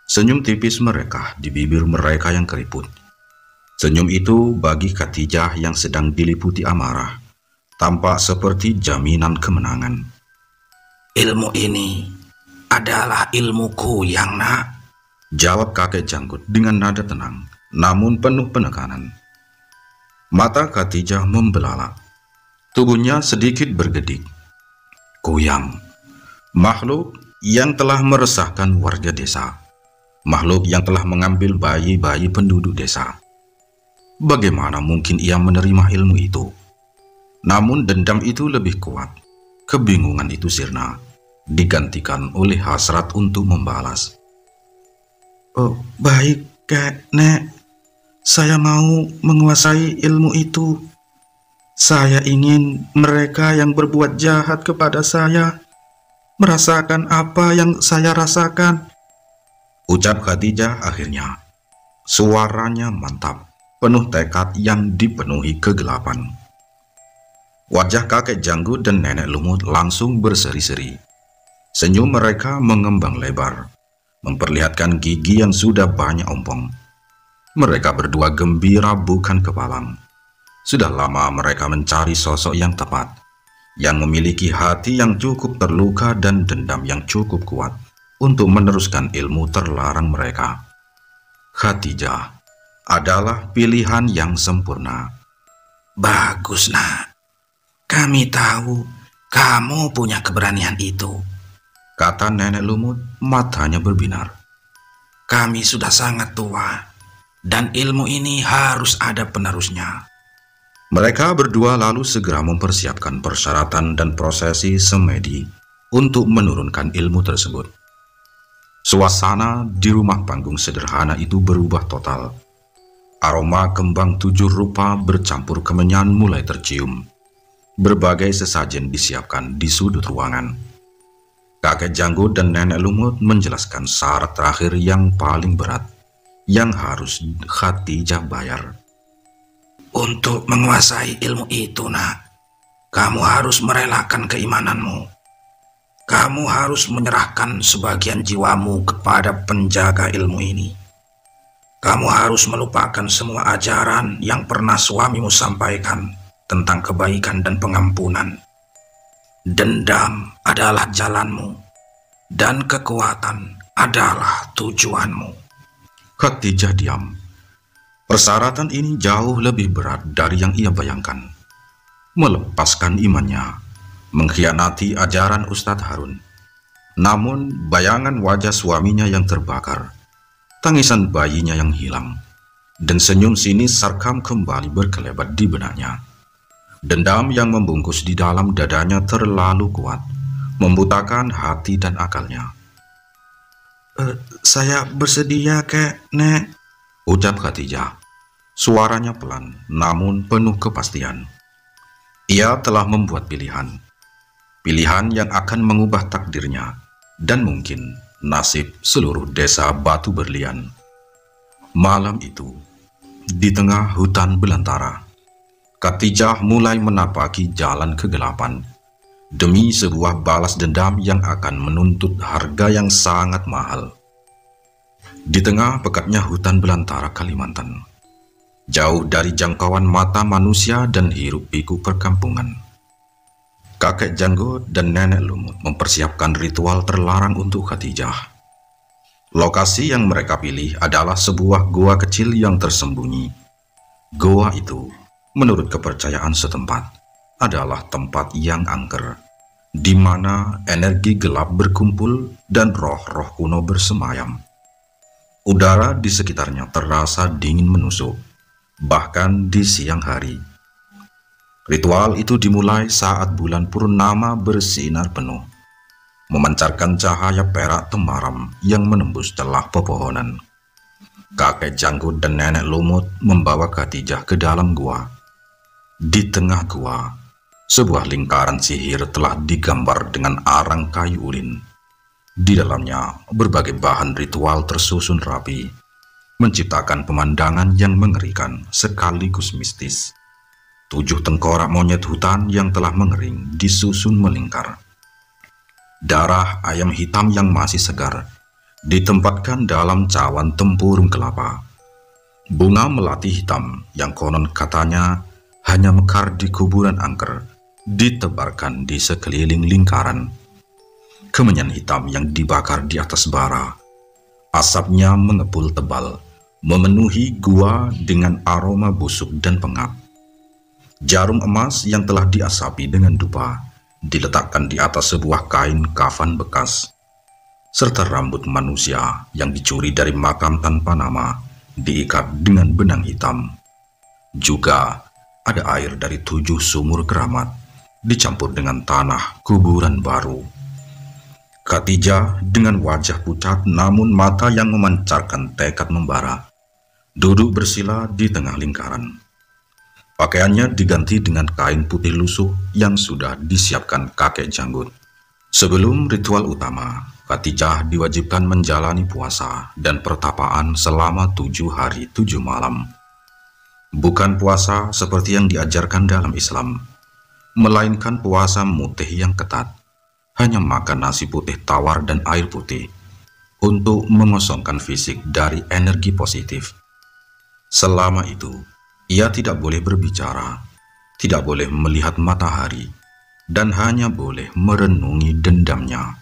Senyum tipis mereka di bibir mereka yang keriput. Senyum itu bagi Khadijah yang sedang diliputi amarah, tampak seperti jaminan kemenangan. Ilmu ini adalah ilmu Kuyang, Nak. Jawab kakek Janggut dengan nada tenang, namun penuh penekanan. Mata Khadijah membelalak. Tubuhnya sedikit bergedik. Kuyang, makhluk yang telah meresahkan warga desa. Makhluk yang telah mengambil bayi-bayi penduduk desa. Bagaimana mungkin ia menerima ilmu itu? Namun dendam itu lebih kuat. Kebingungan itu sirna, digantikan oleh hasrat untuk membalas. Oh, baik, kek, Nek. Saya mau menguasai ilmu itu. Saya ingin mereka yang berbuat jahat kepada saya merasakan apa yang saya rasakan. Ucap Khadijah akhirnya. Suaranya mantap, penuh tekad yang dipenuhi kegelapan. Wajah kakek Janggut dan Nenek Lumut langsung berseri-seri. Senyum mereka mengembang lebar, memperlihatkan gigi yang sudah banyak ompong. Mereka berdua gembira bukan kepalang. Sudah lama mereka mencari sosok yang tepat, yang memiliki hati yang cukup terluka dan dendam yang cukup kuat untuk meneruskan ilmu terlarang mereka. Khadijah adalah pilihan yang sempurna. Bagus, Nak. Kami tahu kamu punya keberanian itu, kata Nenek Lumut, matanya berbinar. Kami sudah sangat tua, dan ilmu ini harus ada penerusnya. Mereka berdua lalu segera mempersiapkan persyaratan dan prosesi semedi untuk menurunkan ilmu tersebut. Suasana di rumah panggung sederhana itu berubah total. Aroma kembang 7 rupa bercampur kemenyan mulai tercium. Berbagai sesajen disiapkan di sudut ruangan. Kakek Janggut dan Nenek Lumut menjelaskan syarat terakhir yang paling berat yang harus Khadijah bayar. Untuk menguasai ilmu itu, nak, kamu harus merelakan keimananmu. Kamu harus menyerahkan sebagian jiwamu kepada penjaga ilmu ini. Kamu harus melupakan semua ajaran yang pernah suamimu sampaikan tentang kebaikan dan pengampunan. Dendam adalah jalanmu, dan kekuatan adalah tujuanmu. Khadijah diam. Persyaratan ini jauh lebih berat dari yang ia bayangkan. Melepaskan imannya, mengkhianati ajaran Ustadz Harun. Namun bayangan wajah suaminya yang terbakar, tangisan bayinya yang hilang, dan senyum sinis Sarkam kembali berkelebat di benaknya. Dendam yang membungkus di dalam dadanya terlalu kuat, membutakan hati dan akalnya. Saya bersedia, kek, Nek, ucap Khadijah. Suaranya pelan, namun penuh kepastian. Ia telah membuat pilihan. Pilihan yang akan mengubah takdirnya, dan mungkin nasib seluruh desa Batu Berlian. Malam itu, di tengah hutan belantara, Khadijah mulai menapaki jalan kegelapan demi sebuah balas dendam yang akan menuntut harga yang sangat mahal. Di tengah pekatnya hutan belantara Kalimantan, jauh dari jangkauan mata manusia dan hiruk-pikuk perkampungan, kakek Janggut dan nenek Lumut mempersiapkan ritual terlarang untuk Khadijah. Lokasi yang mereka pilih adalah sebuah goa kecil yang tersembunyi. Goa itu, menurut kepercayaan setempat, adalah tempat yang angker, di mana energi gelap berkumpul dan roh-roh kuno bersemayam. Udara di sekitarnya terasa dingin menusuk, bahkan di siang hari. Ritual itu dimulai saat bulan purnama bersinar penuh, memancarkan cahaya perak temaram yang menembus celah pepohonan. Kakek Janggut dan nenek Lumut membawa Khadijah ke dalam gua. Di tengah gua, sebuah lingkaran sihir telah digambar dengan arang kayu ulin. Di dalamnya, berbagai bahan ritual tersusun rapi, menciptakan pemandangan yang mengerikan sekaligus mistis. 7 tengkorak monyet hutan yang telah mengering disusun melingkar. Darah ayam hitam yang masih segar ditempatkan dalam cawan tempurung kelapa. Bunga melati hitam yang konon katanya hanya mekar di kuburan angker ditebarkan di sekeliling lingkaran. Kemenyan hitam yang dibakar di atas bara, asapnya mengepul tebal, memenuhi gua dengan aroma busuk dan pengap. Jarum emas yang telah diasapi dengan dupa diletakkan di atas sebuah kain kafan bekas, serta rambut manusia yang dicuri dari makam tanpa nama diikat dengan benang hitam. Juga ada air dari 7 sumur keramat dicampur dengan tanah kuburan baru. Khadijah dengan wajah pucat namun mata yang memancarkan tekad membara, duduk bersila di tengah lingkaran. Pakaiannya diganti dengan kain putih lusuh yang sudah disiapkan kakek Janggut. Sebelum ritual utama, Khadijah diwajibkan menjalani puasa dan pertapaan selama 7 hari 7 malam. Bukan puasa seperti yang diajarkan dalam Islam, melainkan puasa mutih yang ketat, hanya makan nasi putih tawar dan air putih untuk mengosongkan fisik dari energi positif. Selama itu, ia tidak boleh berbicara, tidak boleh melihat matahari, dan hanya boleh merenungi dendamnya.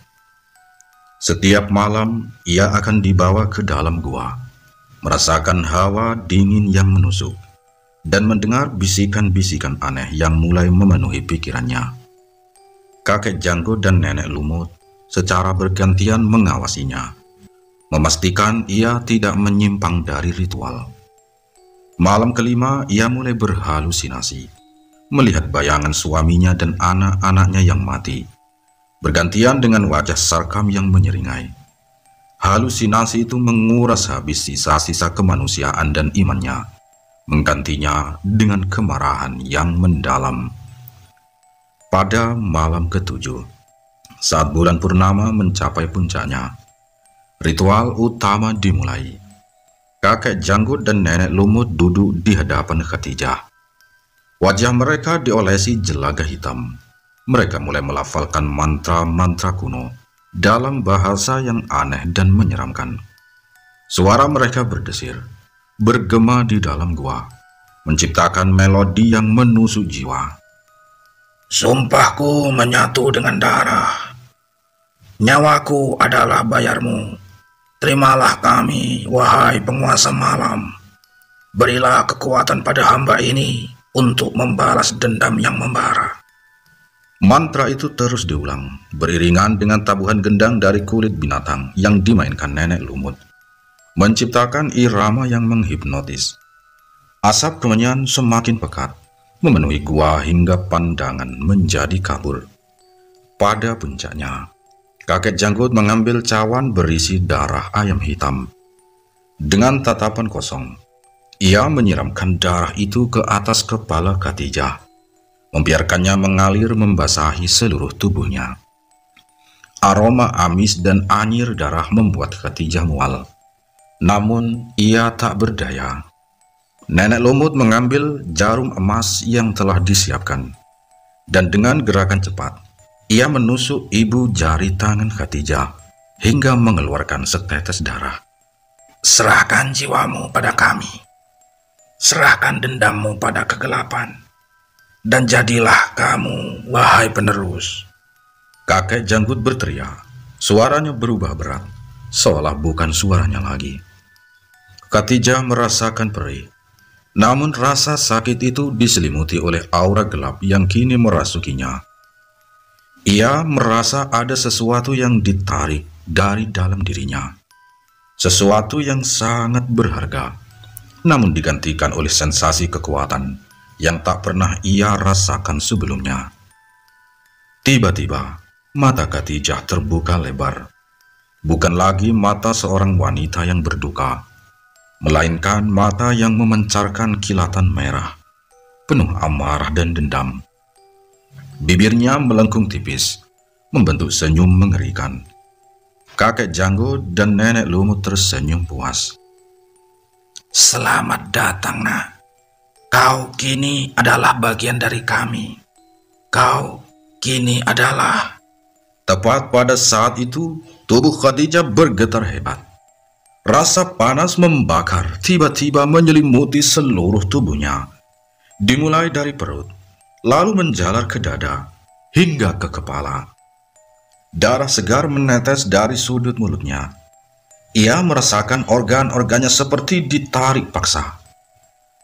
Setiap malam, ia akan dibawa ke dalam gua, merasakan hawa dingin yang menusuk, dan mendengar bisikan-bisikan aneh yang mulai memenuhi pikirannya. Kakek Janggut dan nenek Lumut secara bergantian mengawasinya, memastikan ia tidak menyimpang dari ritual. Malam kelima, ia mulai berhalusinasi, melihat bayangan suaminya dan anak-anaknya yang mati, bergantian dengan wajah Sarkam yang menyeringai. Halusinasi itu menguras habis sisa-sisa kemanusiaan dan imannya, menggantinya dengan kemarahan yang mendalam. Pada malam ke-7, Saat bulan purnama mencapai puncaknya, ritual utama dimulai. Kakek janggut dan nenek lumut duduk di hadapan Khadijah. Wajah mereka diolesi jelaga hitam. Mereka mulai melafalkan mantra-mantra kuno dalam bahasa yang aneh dan menyeramkan. Suara mereka berdesir, bergema di dalam gua, menciptakan melodi yang menusuk jiwa. Sumpahku menyatu dengan darah. Nyawaku adalah bayarmu. Terimalah kami, wahai penguasa malam. Berilah kekuatan pada hamba ini untuk membalas dendam yang membara. Mantra itu terus diulang, beriringan dengan tabuhan gendang dari kulit binatang yang dimainkan nenek lumut, menciptakan irama yang menghipnotis. Asap kemenyan semakin pekat, memenuhi gua hingga pandangan menjadi kabur. Pada puncaknya, kakek janggut mengambil cawan berisi darah ayam hitam. Dengan tatapan kosong, ia menyiramkan darah itu ke atas kepala Khadijah, membiarkannya mengalir membasahi seluruh tubuhnya. Aroma amis dan anyir darah membuat Khadijah mual. Namun ia tak berdaya. Nenek lumut mengambil jarum emas yang telah disiapkan, dan dengan gerakan cepat, ia menusuk ibu jari tangan Khadijah hingga mengeluarkan setetes darah. Serahkan jiwamu pada kami. Serahkan dendammu pada kegelapan. Dan jadilah kamu, wahai penerus. Kakek janggut berteriak. Suaranya berubah berat, seolah bukan suaranya lagi. Khadijah merasakan perih. Namun rasa sakit itu diselimuti oleh aura gelap yang kini merasukinya. Ia merasa ada sesuatu yang ditarik dari dalam dirinya. Sesuatu yang sangat berharga, namun digantikan oleh sensasi kekuatan yang tak pernah ia rasakan sebelumnya. Tiba-tiba, mata Khadijah terbuka lebar. Bukan lagi mata seorang wanita yang berduka, melainkan mata yang memancarkan kilatan merah, penuh amarah dan dendam. Bibirnya melengkung tipis, membentuk senyum mengerikan. Kakek janggut dan nenek lumut tersenyum puas. Selamat datang, nak. Kau kini adalah bagian dari kami. Kau kini adalah... Tepat pada saat itu, tubuh Khadijah bergetar hebat. Rasa panas membakar tiba-tiba menyelimuti seluruh tubuhnya, dimulai dari perut, lalu menjalar ke dada, hingga ke kepala. Darah segar menetes dari sudut mulutnya. Ia merasakan organ-organnya seperti ditarik paksa.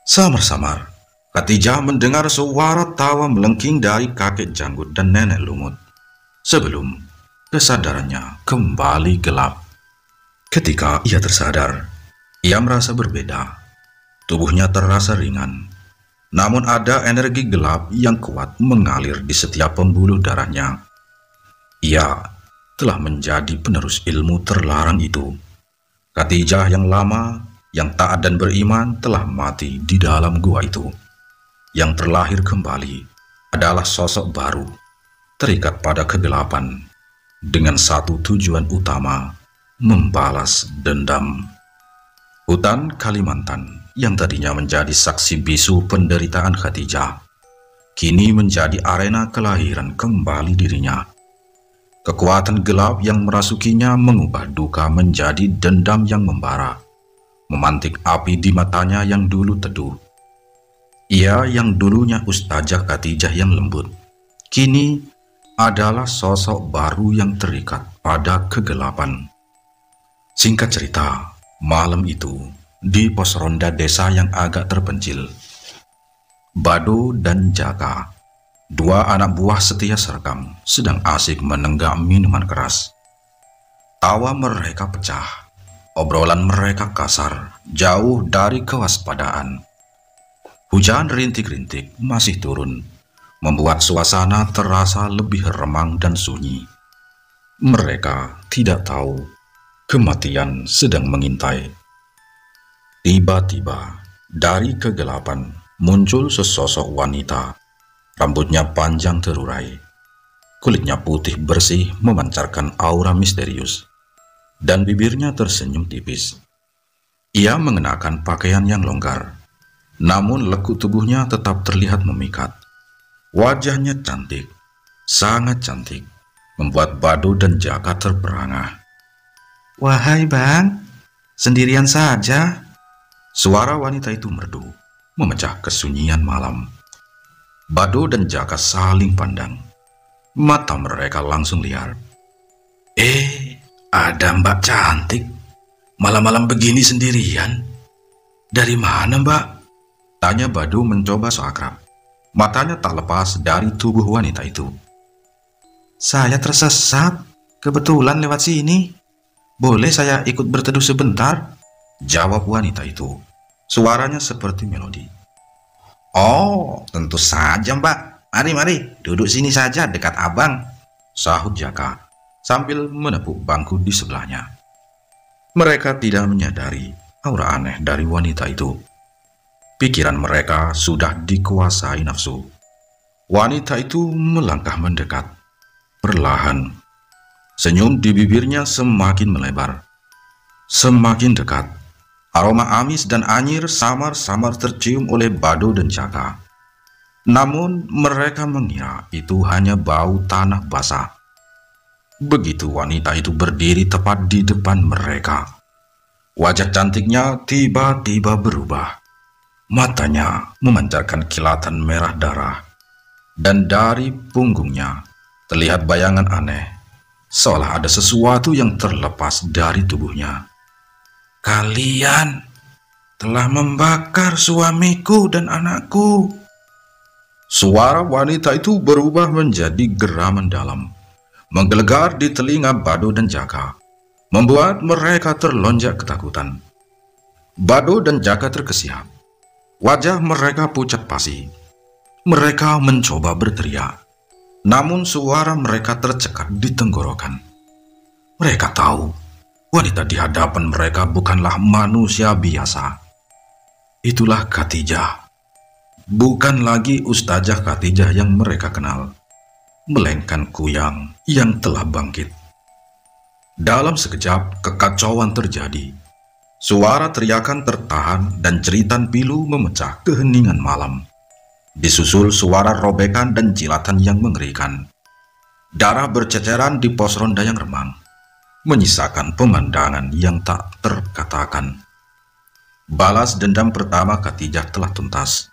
Samar-samar, Khadijah mendengar suara tawa melengking dari kakek janggut dan nenek lumut, sebelum kesadarannya kembali gelap. Ketika ia tersadar, ia merasa berbeda. Tubuhnya terasa ringan, namun ada energi gelap yang kuat mengalir di setiap pembuluh darahnya. Ia telah menjadi penerus ilmu terlarang itu. Khadijah yang lama, yang taat dan beriman telah mati di dalam gua itu. Yang terlahir kembali adalah sosok baru, terikat pada kegelapan, dengan satu tujuan utama, membalas dendam. Hutan Kalimantan yang tadinya menjadi saksi bisu penderitaan Khadijah, kini menjadi arena kelahiran kembali dirinya. Kekuatan gelap yang merasukinya mengubah duka menjadi dendam yang membara, memantik api di matanya yang dulu teduh. Ia yang dulunya Ustazah Khadijah yang lembut, kini adalah sosok baru yang terikat pada kegelapan. Singkat cerita, malam itu di pos ronda desa yang agak terpencil, Bado dan Jaka, dua anak buah setia sergam, sedang asik menenggak minuman keras. Tawa mereka pecah, obrolan mereka kasar, jauh dari kewaspadaan. Hujan rintik-rintik masih turun, membuat suasana terasa lebih remang dan sunyi. Mereka tidak tahu kematian sedang mengintai. Tiba-tiba, dari kegelapan muncul sesosok wanita. Rambutnya panjang terurai. Kulitnya putih bersih memancarkan aura misterius, dan bibirnya tersenyum tipis. Ia mengenakan pakaian yang longgar, namun lekuk tubuhnya tetap terlihat memikat. Wajahnya cantik, sangat cantik, membuat Bado dan Jaka terperangah. Wahai bang, sendirian saja? Suara wanita itu merdu, memecah kesunyian malam. Bado dan Jaka saling pandang. Mata mereka langsung liar. Ada mbak cantik. Malam-malam begini sendirian. Dari mana mbak? Tanya Bado mencoba so akrab. Matanya tak lepas dari tubuh wanita itu. Saya tersesat. Kebetulan lewat sini. Boleh saya ikut berteduh sebentar? Jawab wanita itu. Suaranya seperti melodi. Oh, tentu saja mbak. Mari, duduk sini saja dekat abang, sahut Jaka sambil menepuk bangku di sebelahnya. Mereka tidak menyadari aura aneh dari wanita itu. Pikiran mereka sudah dikuasai nafsu. Wanita itu melangkah mendekat. Perlahan, senyum di bibirnya semakin melebar. Semakin dekat, aroma amis dan anyir samar-samar tercium oleh Bado dan Jaka. Namun mereka mengira itu hanya bau tanah basah. Begitu wanita itu berdiri tepat di depan mereka, wajah cantiknya tiba-tiba berubah. Matanya memancarkan kilatan merah darah, dan dari punggungnya terlihat bayangan aneh, seolah ada sesuatu yang terlepas dari tubuhnya. Kalian telah membakar suamiku dan anakku. Suara wanita itu berubah menjadi geraman dalam, menggelegar di telinga Bado dan Jaka, membuat mereka terlonjak ketakutan. Bado dan Jaka terkesiap. Wajah mereka pucat pasi. Mereka mencoba berteriak, namun suara mereka tercekat di tenggorokan. Mereka tahu wanita di hadapan mereka bukanlah manusia biasa. Itulah Khadijah. Bukan lagi Ustazah Khadijah yang mereka kenal, melainkan Kuyang yang telah bangkit. Dalam sekejap kekacauan terjadi. Suara teriakan tertahan dan jeritan pilu memecah keheningan malam. Disusul suara robekan dan jilatan yang mengerikan. Darah berceceran di pos ronda yang remang, menyisakan pemandangan yang tak terkatakan. Balas dendam pertama Khadijah telah tuntas,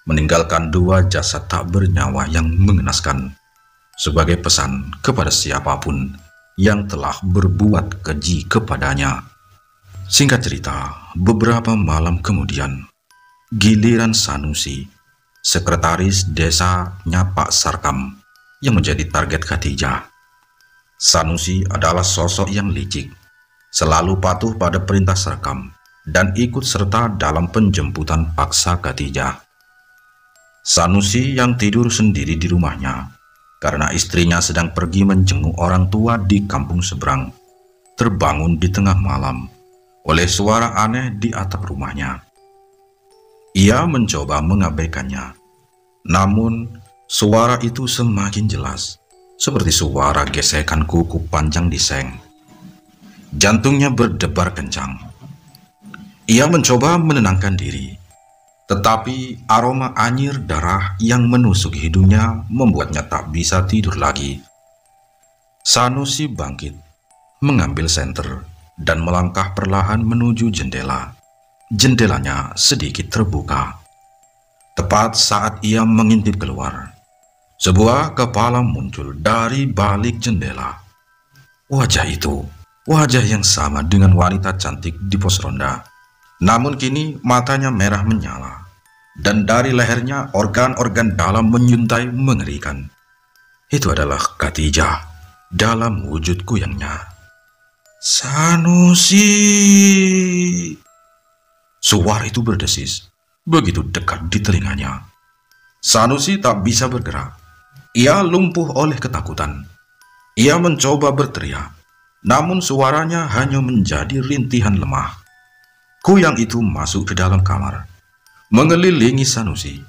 meninggalkan dua jasad tak bernyawa yang mengenaskan, sebagai pesan kepada siapapun yang telah berbuat keji kepadanya. Singkat cerita, beberapa malam kemudian, giliran Sanusi, sekretaris desanya Pak Sarkam, yang menjadi target Khadijah. Sanusi adalah sosok yang licik, selalu patuh pada perintah Sarkam, dan ikut serta dalam penjemputan paksa Khadijah. Sanusi yang tidur sendiri di rumahnya karena istrinya sedang pergi menjenguk orang tua di kampung seberang, terbangun di tengah malam oleh suara aneh di atap rumahnya. Ia mencoba mengabaikannya, namun suara itu semakin jelas, seperti suara gesekan kuku panjang di seng. Jantungnya berdebar kencang. Ia mencoba menenangkan diri, tetapi aroma anyir darah yang menusuk hidungnya membuatnya tak bisa tidur lagi. Sanusi bangkit, mengambil senter, dan melangkah perlahan menuju jendela. Jendelanya sedikit terbuka. Tepat saat ia mengintip keluar, sebuah kepala muncul dari balik jendela. Wajah itu, wajah yang sama dengan wanita cantik di pos ronda. Namun kini matanya merah menyala, dan dari lehernya organ-organ dalam menyuntai mengerikan. Itu adalah Khadijah dalam wujud kuyangnya. "Sanusi!" Suara itu berdesis, begitu dekat di telinganya. Sanusi tak bisa bergerak. Ia lumpuh oleh ketakutan. Ia mencoba berteriak, namun suaranya hanya menjadi rintihan lemah. Kuyang itu masuk ke dalam kamar, mengelilingi Sanusi.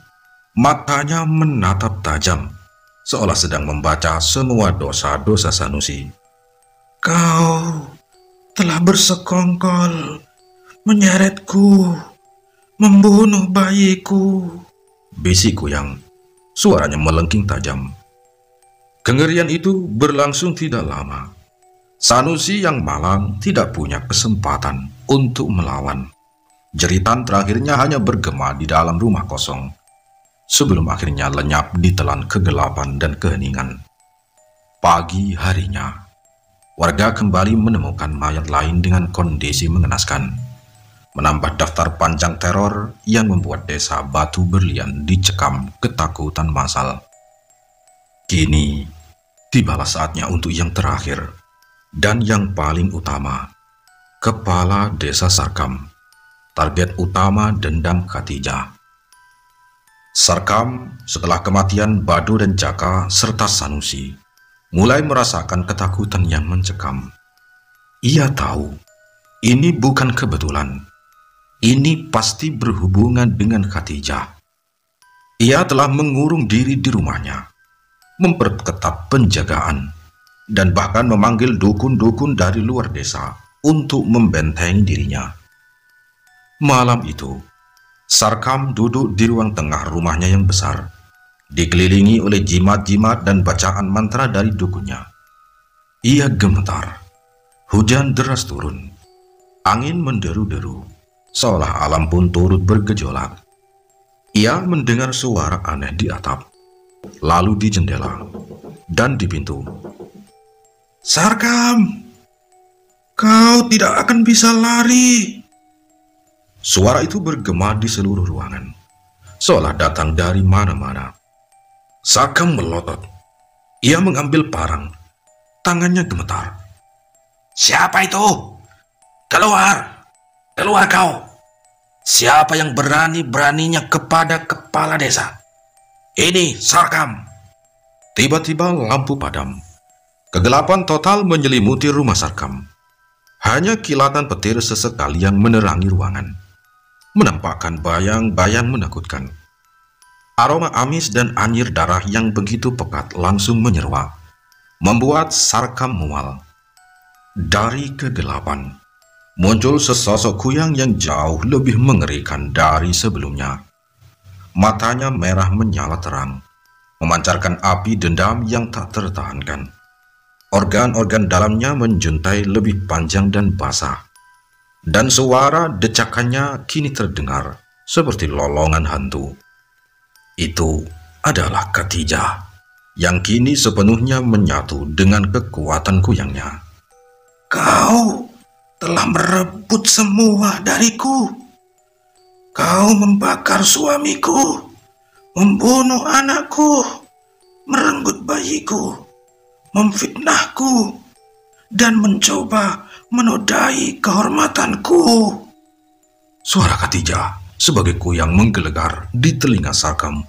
Matanya menatap tajam, seolah sedang membaca semua dosa-dosa Sanusi. Kau telah bersekongkol, menyeretku, membunuh bayiku, bisik Kuyang. Suaranya melengking tajam. Kengerian itu berlangsung tidak lama. Sanusi yang malang tidak punya kesempatan untuk melawan. Jeritan terakhirnya hanya bergema di dalam rumah kosong, sebelum akhirnya lenyap ditelan kegelapan dan keheningan. Pagi harinya, warga kembali menemukan mayat lain dengan kondisi mengenaskan, menambah daftar panjang teror yang membuat desa Batu Berlian dicekam ketakutan massal. Kini, tibalah saatnya untuk yang terakhir dan yang paling utama, kepala desa Sarkam, target utama dendam Khatijah. Sarkam setelah kematian Bado dan Jaka serta Sanusi mulai merasakan ketakutan yang mencekam. Ia tahu ini bukan kebetulan. Ini pasti berhubungan dengan Khatijah. Ia telah mengurung diri di rumahnya, memperketat penjagaan, dan bahkan memanggil dukun-dukun dari luar desa untuk membentengi dirinya. Malam itu, Sarkam duduk di ruang tengah rumahnya yang besar, dikelilingi oleh jimat-jimat dan bacaan mantra dari dukunnya. Ia gemetar. Hujan deras turun. Angin menderu-deru, seolah alam pun turut bergejolak. Ia mendengar suara aneh di atap, lalu di jendela, dan di pintu. Sarkam, kau tidak akan bisa lari. Suara itu bergema di seluruh ruangan, seolah datang dari mana-mana. Sarkam melotot. Ia mengambil parang. Tangannya gemetar. Siapa itu? Keluar! Keluar kau! Siapa yang berani-beraninya kepada kepala desa? Ini Sarkam. Tiba-tiba lampu padam. Kegelapan total menyelimuti rumah Sarkam. Hanya kilatan petir sesekali yang menerangi ruangan, menampakkan bayang-bayang menakutkan. Aroma amis dan anyir darah yang begitu pekat langsung menyeruak, membuat Sarkam mual. Dari kegelapan, muncul sesosok kuyang yang jauh lebih mengerikan dari sebelumnya. Matanya merah menyala terang, memancarkan api dendam yang tak tertahankan. Organ-organ dalamnya menjuntai lebih panjang dan basah, dan suara decakannya kini terdengar seperti lolongan hantu. Itu adalah Khatijah yang kini sepenuhnya menyatu dengan kekuatan kuyangnya. Kau telah merebut semua dariku. Kau membakar suamiku, membunuh anakku, merenggut bayiku, memfitnahku, dan mencoba menodai kehormatanku. Suara Khatijah sebagai kuyang menggelegar di telinga Sarkam.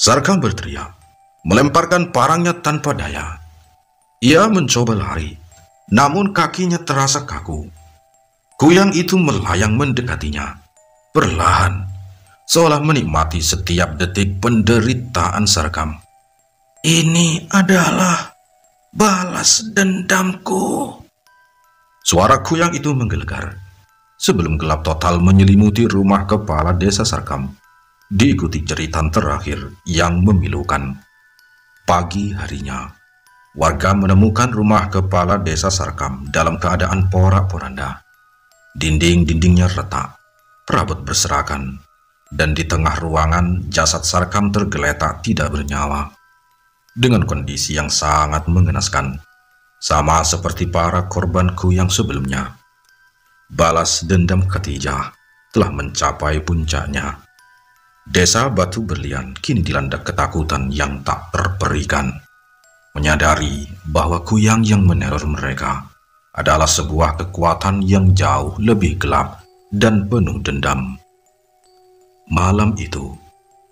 Sarkam berteriak, melemparkan parangnya tanpa daya. Ia mencoba lari, namun kakinya terasa kaku. Kuyang itu melayang mendekatinya, perlahan, seolah menikmati setiap detik penderitaan Sarkam. Ini adalah balas dendamku. Suara kuyang itu menggelegar sebelum gelap total menyelimuti rumah kepala desa Sarkam, diikuti jeritan terakhir yang memilukan. Pagi harinya, warga menemukan rumah kepala desa Sarkam dalam keadaan porak-poranda. Dinding-dindingnya retak, perabot berserakan, dan di tengah ruangan jasad Sarkam tergeletak tidak bernyawa, dengan kondisi yang sangat mengenaskan, sama seperti para korbanku yang sebelumnya. Balas dendam Khatijah telah mencapai puncaknya. Desa Batu Berlian kini dilanda ketakutan yang tak terperikan, menyadari bahwa kuyang yang meneror mereka adalah sebuah kekuatan yang jauh lebih gelap dan penuh dendam. Malam itu,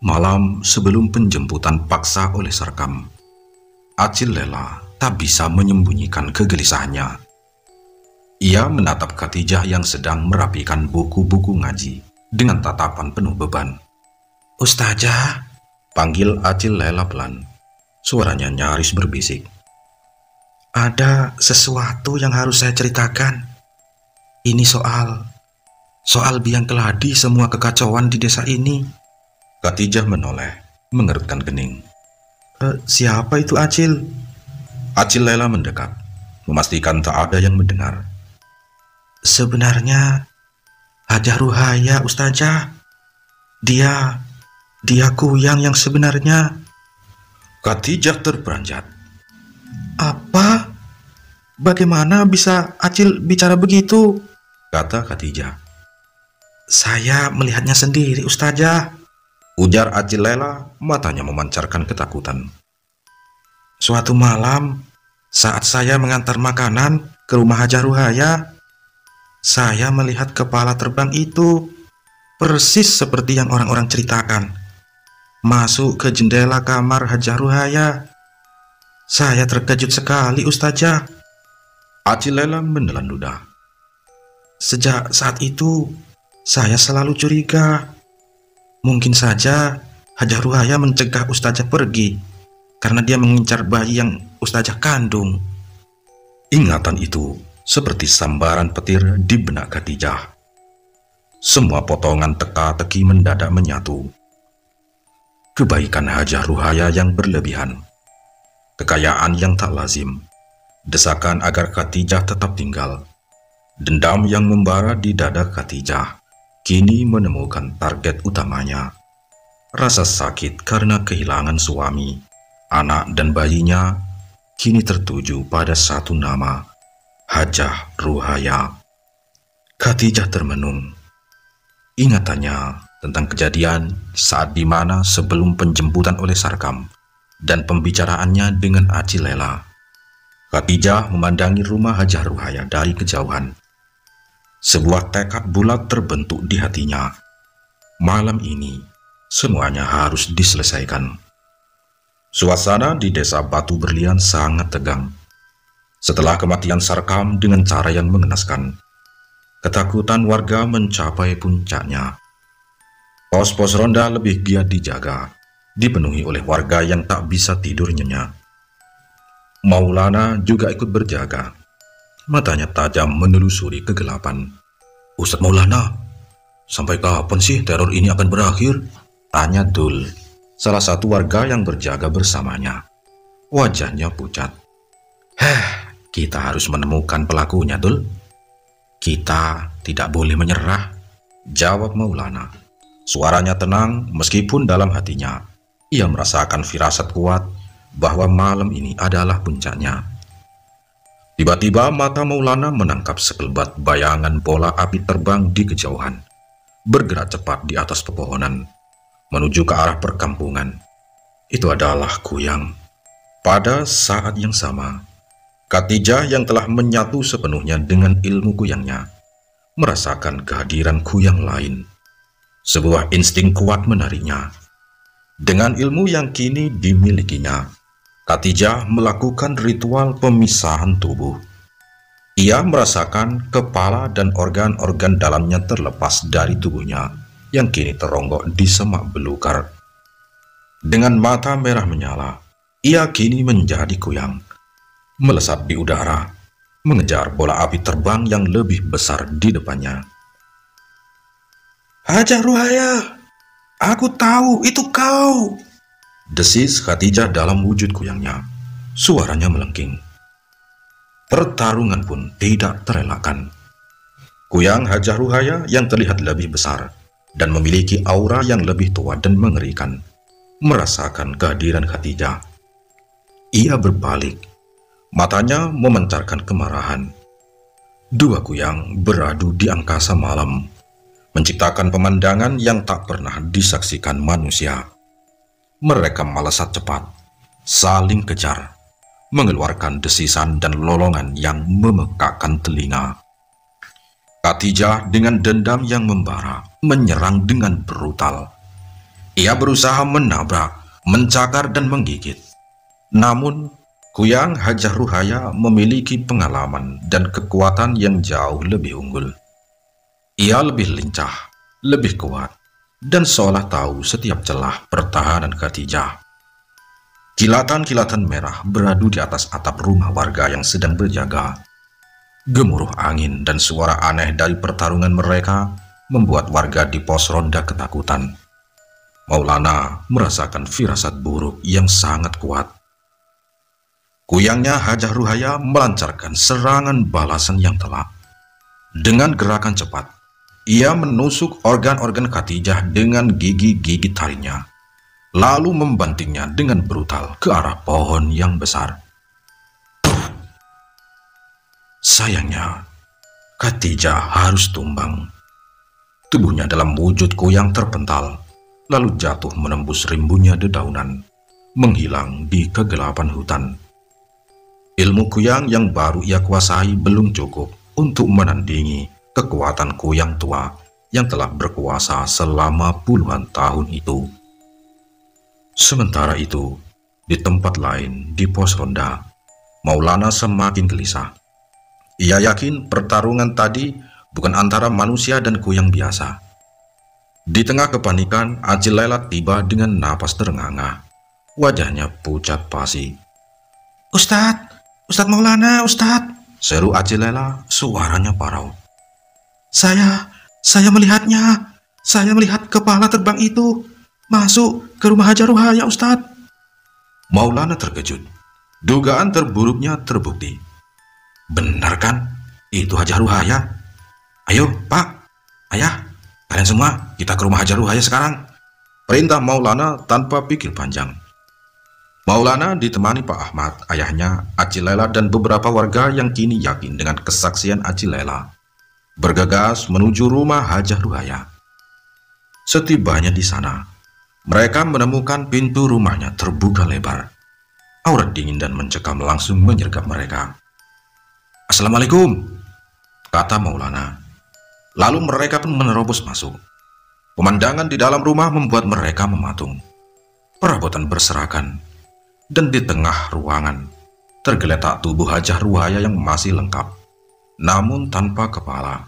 malam sebelum penjemputan paksa oleh Sarkam, Acil Lela tak bisa menyembunyikan kegelisahannya. Ia menatap Khatijah yang sedang merapikan buku-buku ngaji dengan tatapan penuh beban. Ustazah, panggil Acil Lela pelan. Suaranya nyaris berbisik. Ada sesuatu yang harus saya ceritakan. Ini soal biang keladi semua kekacauan di desa ini. Khadijah menoleh, mengerutkan kening. Siapa itu Acil? Acil Lela mendekat, memastikan tak ada yang mendengar. Sebenarnya Hajah Ruhaya, Ustazah. Dia kuyang yang sebenarnya. Khadijah terperanjat. Apa? Bagaimana bisa Acil bicara begitu? Kata Khadijah. Saya melihatnya sendiri, Ustazah. Ujar Acil Lela, matanya memancarkan ketakutan. Suatu malam, saat saya mengantar makanan ke rumah Hajah Ruhaya, saya melihat kepala terbang itu persis seperti yang orang-orang ceritakan. Masuk ke jendela kamar Hajah Ruhaya. Saya terkejut sekali, Ustazah. Acil Lela menelan ludah. Sejak saat itu, saya selalu curiga. Mungkin saja Hajah Ruhaya mencegah Ustazah pergi karena dia mengincar bayi yang Ustazah kandung. Ingatan itu seperti sambaran petir di benak Khadijah. Semua potongan teka-teki mendadak menyatu. Kebaikan Hajah Ruhaya yang berlebihan, kekayaan yang tak lazim, desakan agar Khadijah tetap tinggal, dendam yang membara di dada Khadijah kini menemukan target utamanya. Rasa sakit karena kehilangan suami, anak dan bayinya kini tertuju pada satu nama, Hajah Ruhaya. Khadijah termenung. Ingatannya tentang kejadian saat dimana sebelum penjemputan oleh Sarkam dan pembicaraannya dengan Acil Lela, Khadijah memandangi rumah Hajah Ruhaya dari kejauhan. Sebuah tekad bulat terbentuk di hatinya. Malam ini, semuanya harus diselesaikan. Suasana di desa Batu Berlian sangat tegang. Setelah kematian Sarkam dengan cara yang mengenaskan, ketakutan warga mencapai puncaknya. Pos-pos ronda lebih giat dijaga, dipenuhi oleh warga yang tak bisa tidur nyenyak. Maulana juga ikut berjaga. Matanya tajam menelusuri kegelapan. Ustadz Maulana, sampai kapan sih teror ini akan berakhir? Tanya Dul, salah satu warga yang berjaga bersamanya. Wajahnya pucat. Kita harus menemukan pelakunya, Dul. Kita tidak boleh menyerah, jawab Maulana. Suaranya tenang meskipun dalam hatinya ia merasakan firasat kuat bahwa malam ini adalah puncaknya. Tiba-tiba mata Maulana menangkap sekelebat bayangan bola api terbang di kejauhan, bergerak cepat di atas pepohonan, menuju ke arah perkampungan. Itu adalah Kuyang. Pada saat yang sama, Khadijah yang telah menyatu sepenuhnya dengan ilmu Kuyangnya, merasakan kehadiran Kuyang lain. Sebuah insting kuat menariknya. Dengan ilmu yang kini dimilikinya, Khadijah melakukan ritual pemisahan tubuh. Ia merasakan kepala dan organ-organ dalamnya terlepas dari tubuhnya yang kini teronggok di semak belukar. Dengan mata merah menyala, ia kini menjadi Kuyang, melesat di udara, mengejar bola api terbang yang lebih besar di depannya. Hajah Ruhaya, aku tahu itu kau, desis Khadijah dalam wujud Kuyangnya. Suaranya melengking. Pertarungan pun tidak terelakkan. Kuyang Hajah Ruhaya yang terlihat lebih besar dan memiliki aura yang lebih tua dan mengerikan, merasakan kehadiran Khadijah. Ia berbalik, matanya memancarkan kemarahan. Dua Kuyang beradu di angkasa malam, menciptakan pemandangan yang tak pernah disaksikan manusia. Mereka melesat cepat, saling kejar, mengeluarkan desisan dan lolongan yang memekakkan telinga. Khadijah dengan dendam yang membara menyerang dengan brutal. Ia berusaha menabrak, mencakar dan menggigit. Namun, Kuyang Hajah Ruhaya memiliki pengalaman dan kekuatan yang jauh lebih unggul. Ia lebih lincah, lebih kuat, dan seolah tahu setiap celah pertahanan Khadijah. Kilatan-kilatan merah beradu di atas atap rumah warga yang sedang berjaga. Gemuruh angin dan suara aneh dari pertarungan mereka membuat warga di pos ronda ketakutan. Maulana merasakan firasat buruk yang sangat kuat. Kuyangnya Hajah Ruhaya melancarkan serangan balasan yang telak. Dengan gerakan cepat, ia menusuk organ-organ Khadijah dengan gigi-gigi taringnya, lalu membantingnya dengan brutal ke arah pohon yang besar. Sayangnya, Khadijah harus tumbang. Tubuhnya dalam wujud kuyang terpental, lalu jatuh menembus rimbunnya dedaunan, menghilang di kegelapan hutan. Ilmu kuyang yang baru ia kuasai belum cukup untuk menandingi kekuatan kuyang tua yang telah berkuasa selama puluhan tahun itu. Sementara itu, di tempat lain di pos ronda, Maulana semakin gelisah. Ia yakin pertarungan tadi bukan antara manusia dan kuyang biasa. Di tengah kepanikan, Aji Lela tiba dengan napas terengah-engah. Wajahnya pucat pasi. Ustadz Maulana, Ustadz!" seru Aji Lela, suaranya parau. Saya melihatnya. Saya melihat kepala terbang itu masuk ke rumah Hajah Ruhaya, Ustadz." Maulana terkejut. Dugaan terburuknya terbukti. "Benar kan? Itu Hajah Ruhaya. Ayo, Pak, Ayah, kalian semua kita ke rumah Hajah Ruhaya sekarang," perintah Maulana tanpa pikir panjang. Maulana ditemani Pak Ahmad, ayahnya, Aji Lela, dan beberapa warga yang kini yakin dengan kesaksian Aji Lela, bergegas menuju rumah Hajah Ruhaya. Setibanya di sana, mereka menemukan pintu rumahnya terbuka lebar. Aura dingin dan mencekam langsung menyergap mereka. "Assalamualaikum," kata Maulana. Lalu mereka pun menerobos masuk. Pemandangan di dalam rumah membuat mereka mematung. Perabotan berserakan. Dan di tengah ruangan tergeletak tubuh Hajah Ruhaya yang masih lengkap, namun tanpa kepala.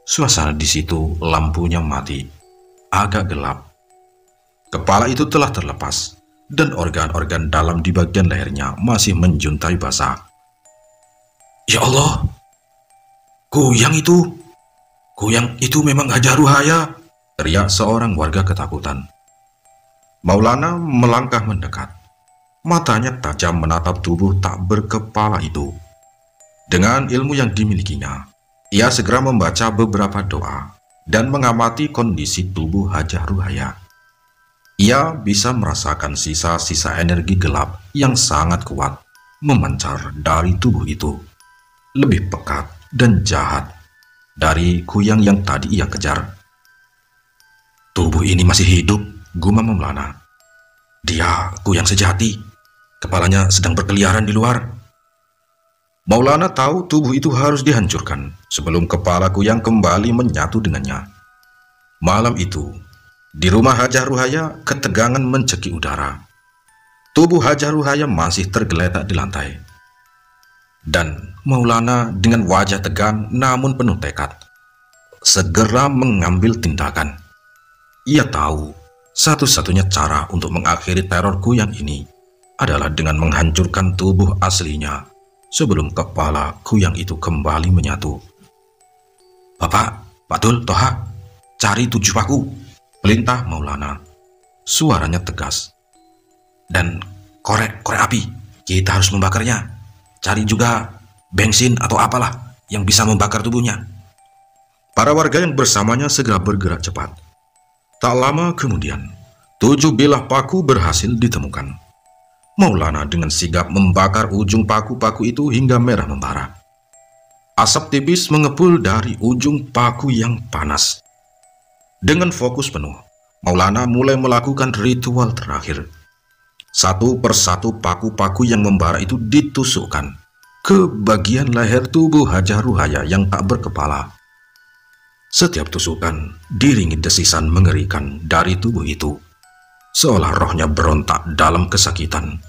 Suasana di situ lampunya mati, agak gelap. Kepala itu telah terlepas, dan organ-organ dalam di bagian lehernya masih menjuntai basah. "Ya Allah, kuyang itu memang Hajah Ruhaya!" teriak seorang warga ketakutan. Maulana melangkah mendekat. Matanya tajam menatap tubuh tak berkepala itu. Dengan ilmu yang dimilikinya, ia segera membaca beberapa doa dan mengamati kondisi tubuh Hajah Ruhaya. Ia bisa merasakan sisa-sisa energi gelap yang sangat kuat memancar dari tubuh itu, lebih pekat dan jahat dari kuyang yang tadi ia kejar. "Tubuh ini masih hidup," gumam Maulana. "Dia kuyang sejati. Kepalanya sedang berkeliaran di luar." Maulana tahu tubuh itu harus dihancurkan sebelum kepala kuyang kembali menyatu dengannya. Malam itu, di rumah Hajah Ruhaya, ketegangan mencekik udara. Tubuh Hajah Ruhaya masih tergeletak di lantai. Dan Maulana dengan wajah tegang namun penuh tekad, segera mengambil tindakan. Ia tahu satu-satunya cara untuk mengakhiri teror kuyang ini adalah dengan menghancurkan tubuh aslinya sebelum kepala kuyang itu kembali menyatu. Pak Dul, Toha, cari 7 paku," perintah Maulana. Suaranya tegas. "Dan korek api, kita harus membakarnya. Cari juga bensin atau apalah yang bisa membakar tubuhnya." Para warga yang bersamanya segera bergerak cepat. Tak lama kemudian, 7 bilah paku berhasil ditemukan. Maulana dengan sigap membakar ujung paku-paku itu hingga merah membara. Asap tipis mengepul dari ujung paku yang panas. Dengan fokus penuh, Maulana mulai melakukan ritual terakhir. Satu persatu paku-paku yang membara itu ditusukkan ke bagian leher tubuh Hajah Ruhaya yang tak berkepala. Setiap tusukan diiringi desisan mengerikan dari tubuh itu, seolah rohnya berontak dalam kesakitan.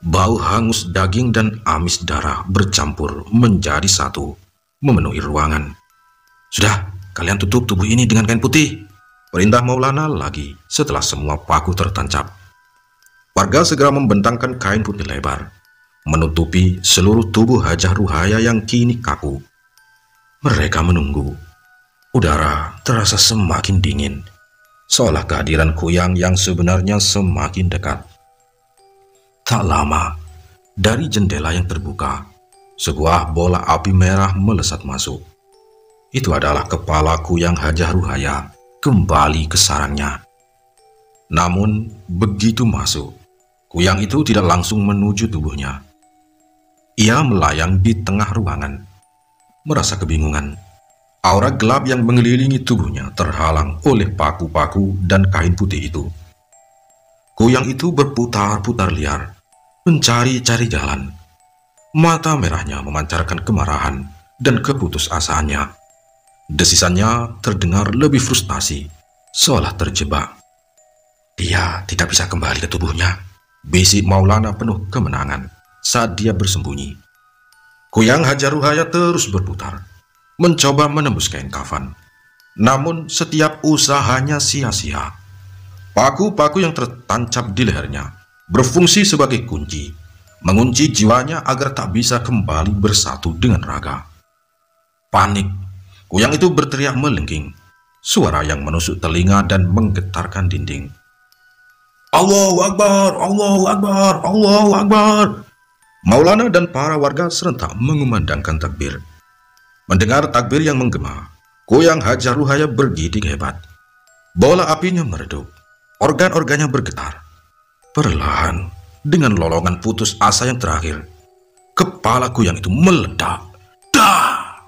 Bau hangus daging dan amis darah bercampur menjadi satu, memenuhi ruangan. "Sudah, kalian tutup tubuh ini dengan kain putih," perintah Maulana lagi setelah semua paku tertancap. Warga segera membentangkan kain putih lebar, menutupi seluruh tubuh Hajah Ruhaya yang kini kaku. Mereka menunggu. Udara terasa semakin dingin, seolah kehadiran Kuyang yang sebenarnya semakin dekat. Tak lama, dari jendela yang terbuka, sebuah bola api merah melesat masuk. Itu adalah kepala Kuyang Hajah Ruhaya kembali ke sarangnya. Namun, begitu masuk, Kuyang itu tidak langsung menuju tubuhnya. Ia melayang di tengah ruangan, merasa kebingungan. Aura gelap yang mengelilingi tubuhnya terhalang oleh paku-paku dan kain putih itu. Kuyang itu berputar-putar liar, mencari-cari jalan. Mata merahnya memancarkan kemarahan dan keputusasaannya. Desisannya terdengar lebih frustasi, seolah terjebak. Dia tidak bisa kembali ke tubuhnya, bisik Maulana penuh kemenangan saat dia bersembunyi. Kuyang Hajah Ruhaya terus berputar, mencoba menembus kain kafan. Namun setiap usahanya sia-sia. Paku-paku yang tertancap di lehernya berfungsi sebagai kunci, mengunci jiwanya agar tak bisa kembali bersatu dengan raga. Panik, Kuyang itu berteriak melengking, suara yang menusuk telinga dan menggetarkan dinding. Allahu Akbar, Allahu Akbar, Allahu Akbar. Maulana dan para warga serentak mengumandangkan takbir. Mendengar takbir yang menggema, Kuyang Hajah Ruhaya bergidik hebat. Bola apinya meredup, organ-organnya bergetar. Perlahan, dengan lolongan putus asa yang terakhir, kepala Kuyang itu meledak. Dah!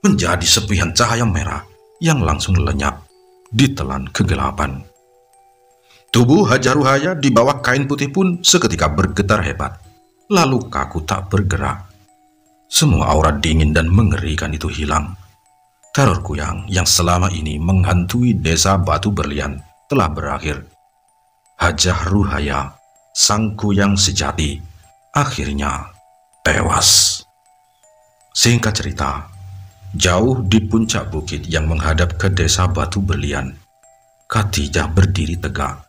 Menjadi sepihan cahaya merah yang langsung lenyap ditelan kegelapan. Tubuh Hajah Ruhaya di bawah kain putih pun seketika bergetar hebat, lalu kaku tak bergerak. Semua aura dingin dan mengerikan itu hilang. Teror Kuyang yang selama ini menghantui desa Batu Berlian telah berakhir. Hajah Ruhaya, sang Kuyang sejati, akhirnya tewas. Singkat cerita, jauh di puncak bukit yang menghadap ke desa Batu Berlian, Khadijah berdiri tegak.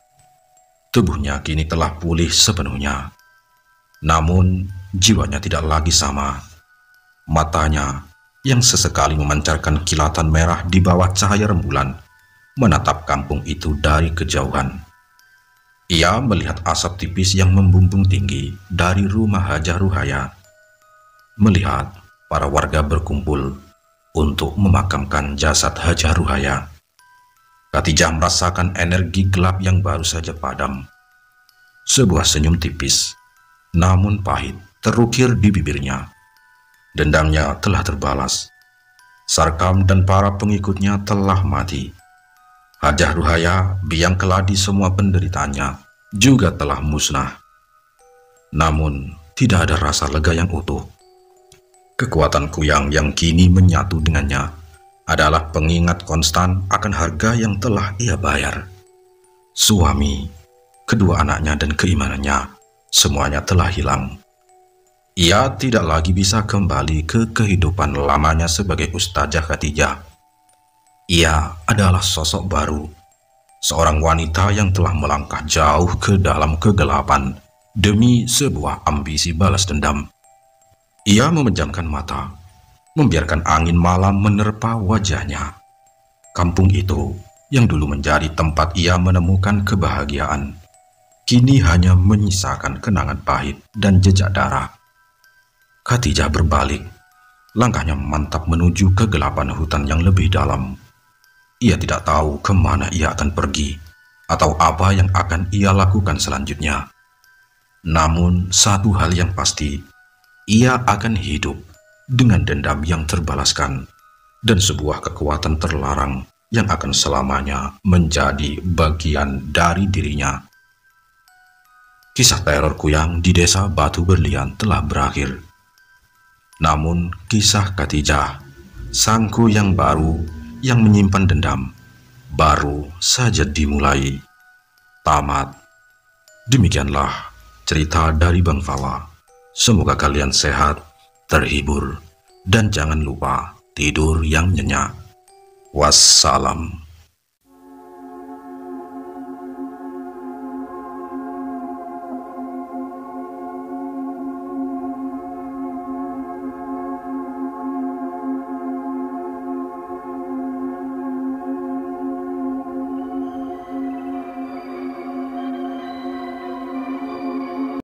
Tubuhnya kini telah pulih sepenuhnya. Namun, jiwanya tidak lagi sama. Matanya, yang sesekali memancarkan kilatan merah di bawah cahaya rembulan, menatap kampung itu dari kejauhan. Ia melihat asap tipis yang membumbung tinggi dari rumah Hajah Ruhaya. Melihat para warga berkumpul untuk memakamkan jasad Hajah Ruhaya. Khadijah merasakan energi gelap yang baru saja padam. Sebuah senyum tipis, namun pahit, terukir di bibirnya. Dendamnya telah terbalas. Sarkam dan para pengikutnya telah mati. Hajah Ruhaya, biang keladi semua penderitaannya, juga telah musnah. Namun, tidak ada rasa lega yang utuh. Kekuatan Kuyang yang kini menyatu dengannya adalah pengingat konstan akan harga yang telah ia bayar. Suami, kedua anaknya dan keimanannya, semuanya telah hilang. Ia tidak lagi bisa kembali ke kehidupan lamanya sebagai Ustazah Khadijah. Ia adalah sosok baru, seorang wanita yang telah melangkah jauh ke dalam kegelapan demi sebuah ambisi balas dendam. Ia memejamkan mata, membiarkan angin malam menerpa wajahnya. Kampung itu, yang dulu menjadi tempat ia menemukan kebahagiaan, kini hanya menyisakan kenangan pahit dan jejak darah. Khadijah berbalik, langkahnya mantap menuju kegelapan hutan yang lebih dalam. Ia tidak tahu kemana ia akan pergi, atau apa yang akan ia lakukan selanjutnya. Namun satu hal yang pasti, ia akan hidup dengan dendam yang terbalaskan dan sebuah kekuatan terlarang yang akan selamanya menjadi bagian dari dirinya. Kisah teror Kuyang di desa Batu Berlian telah berakhir. Namun kisah Khadijah, sang Kuyang baru yang menyimpan dendam, baru saja dimulai. Tamat. Demikianlah cerita dari Bang Fawa. Semoga kalian sehat, terhibur, dan jangan lupa tidur yang nyenyak. Wassalam.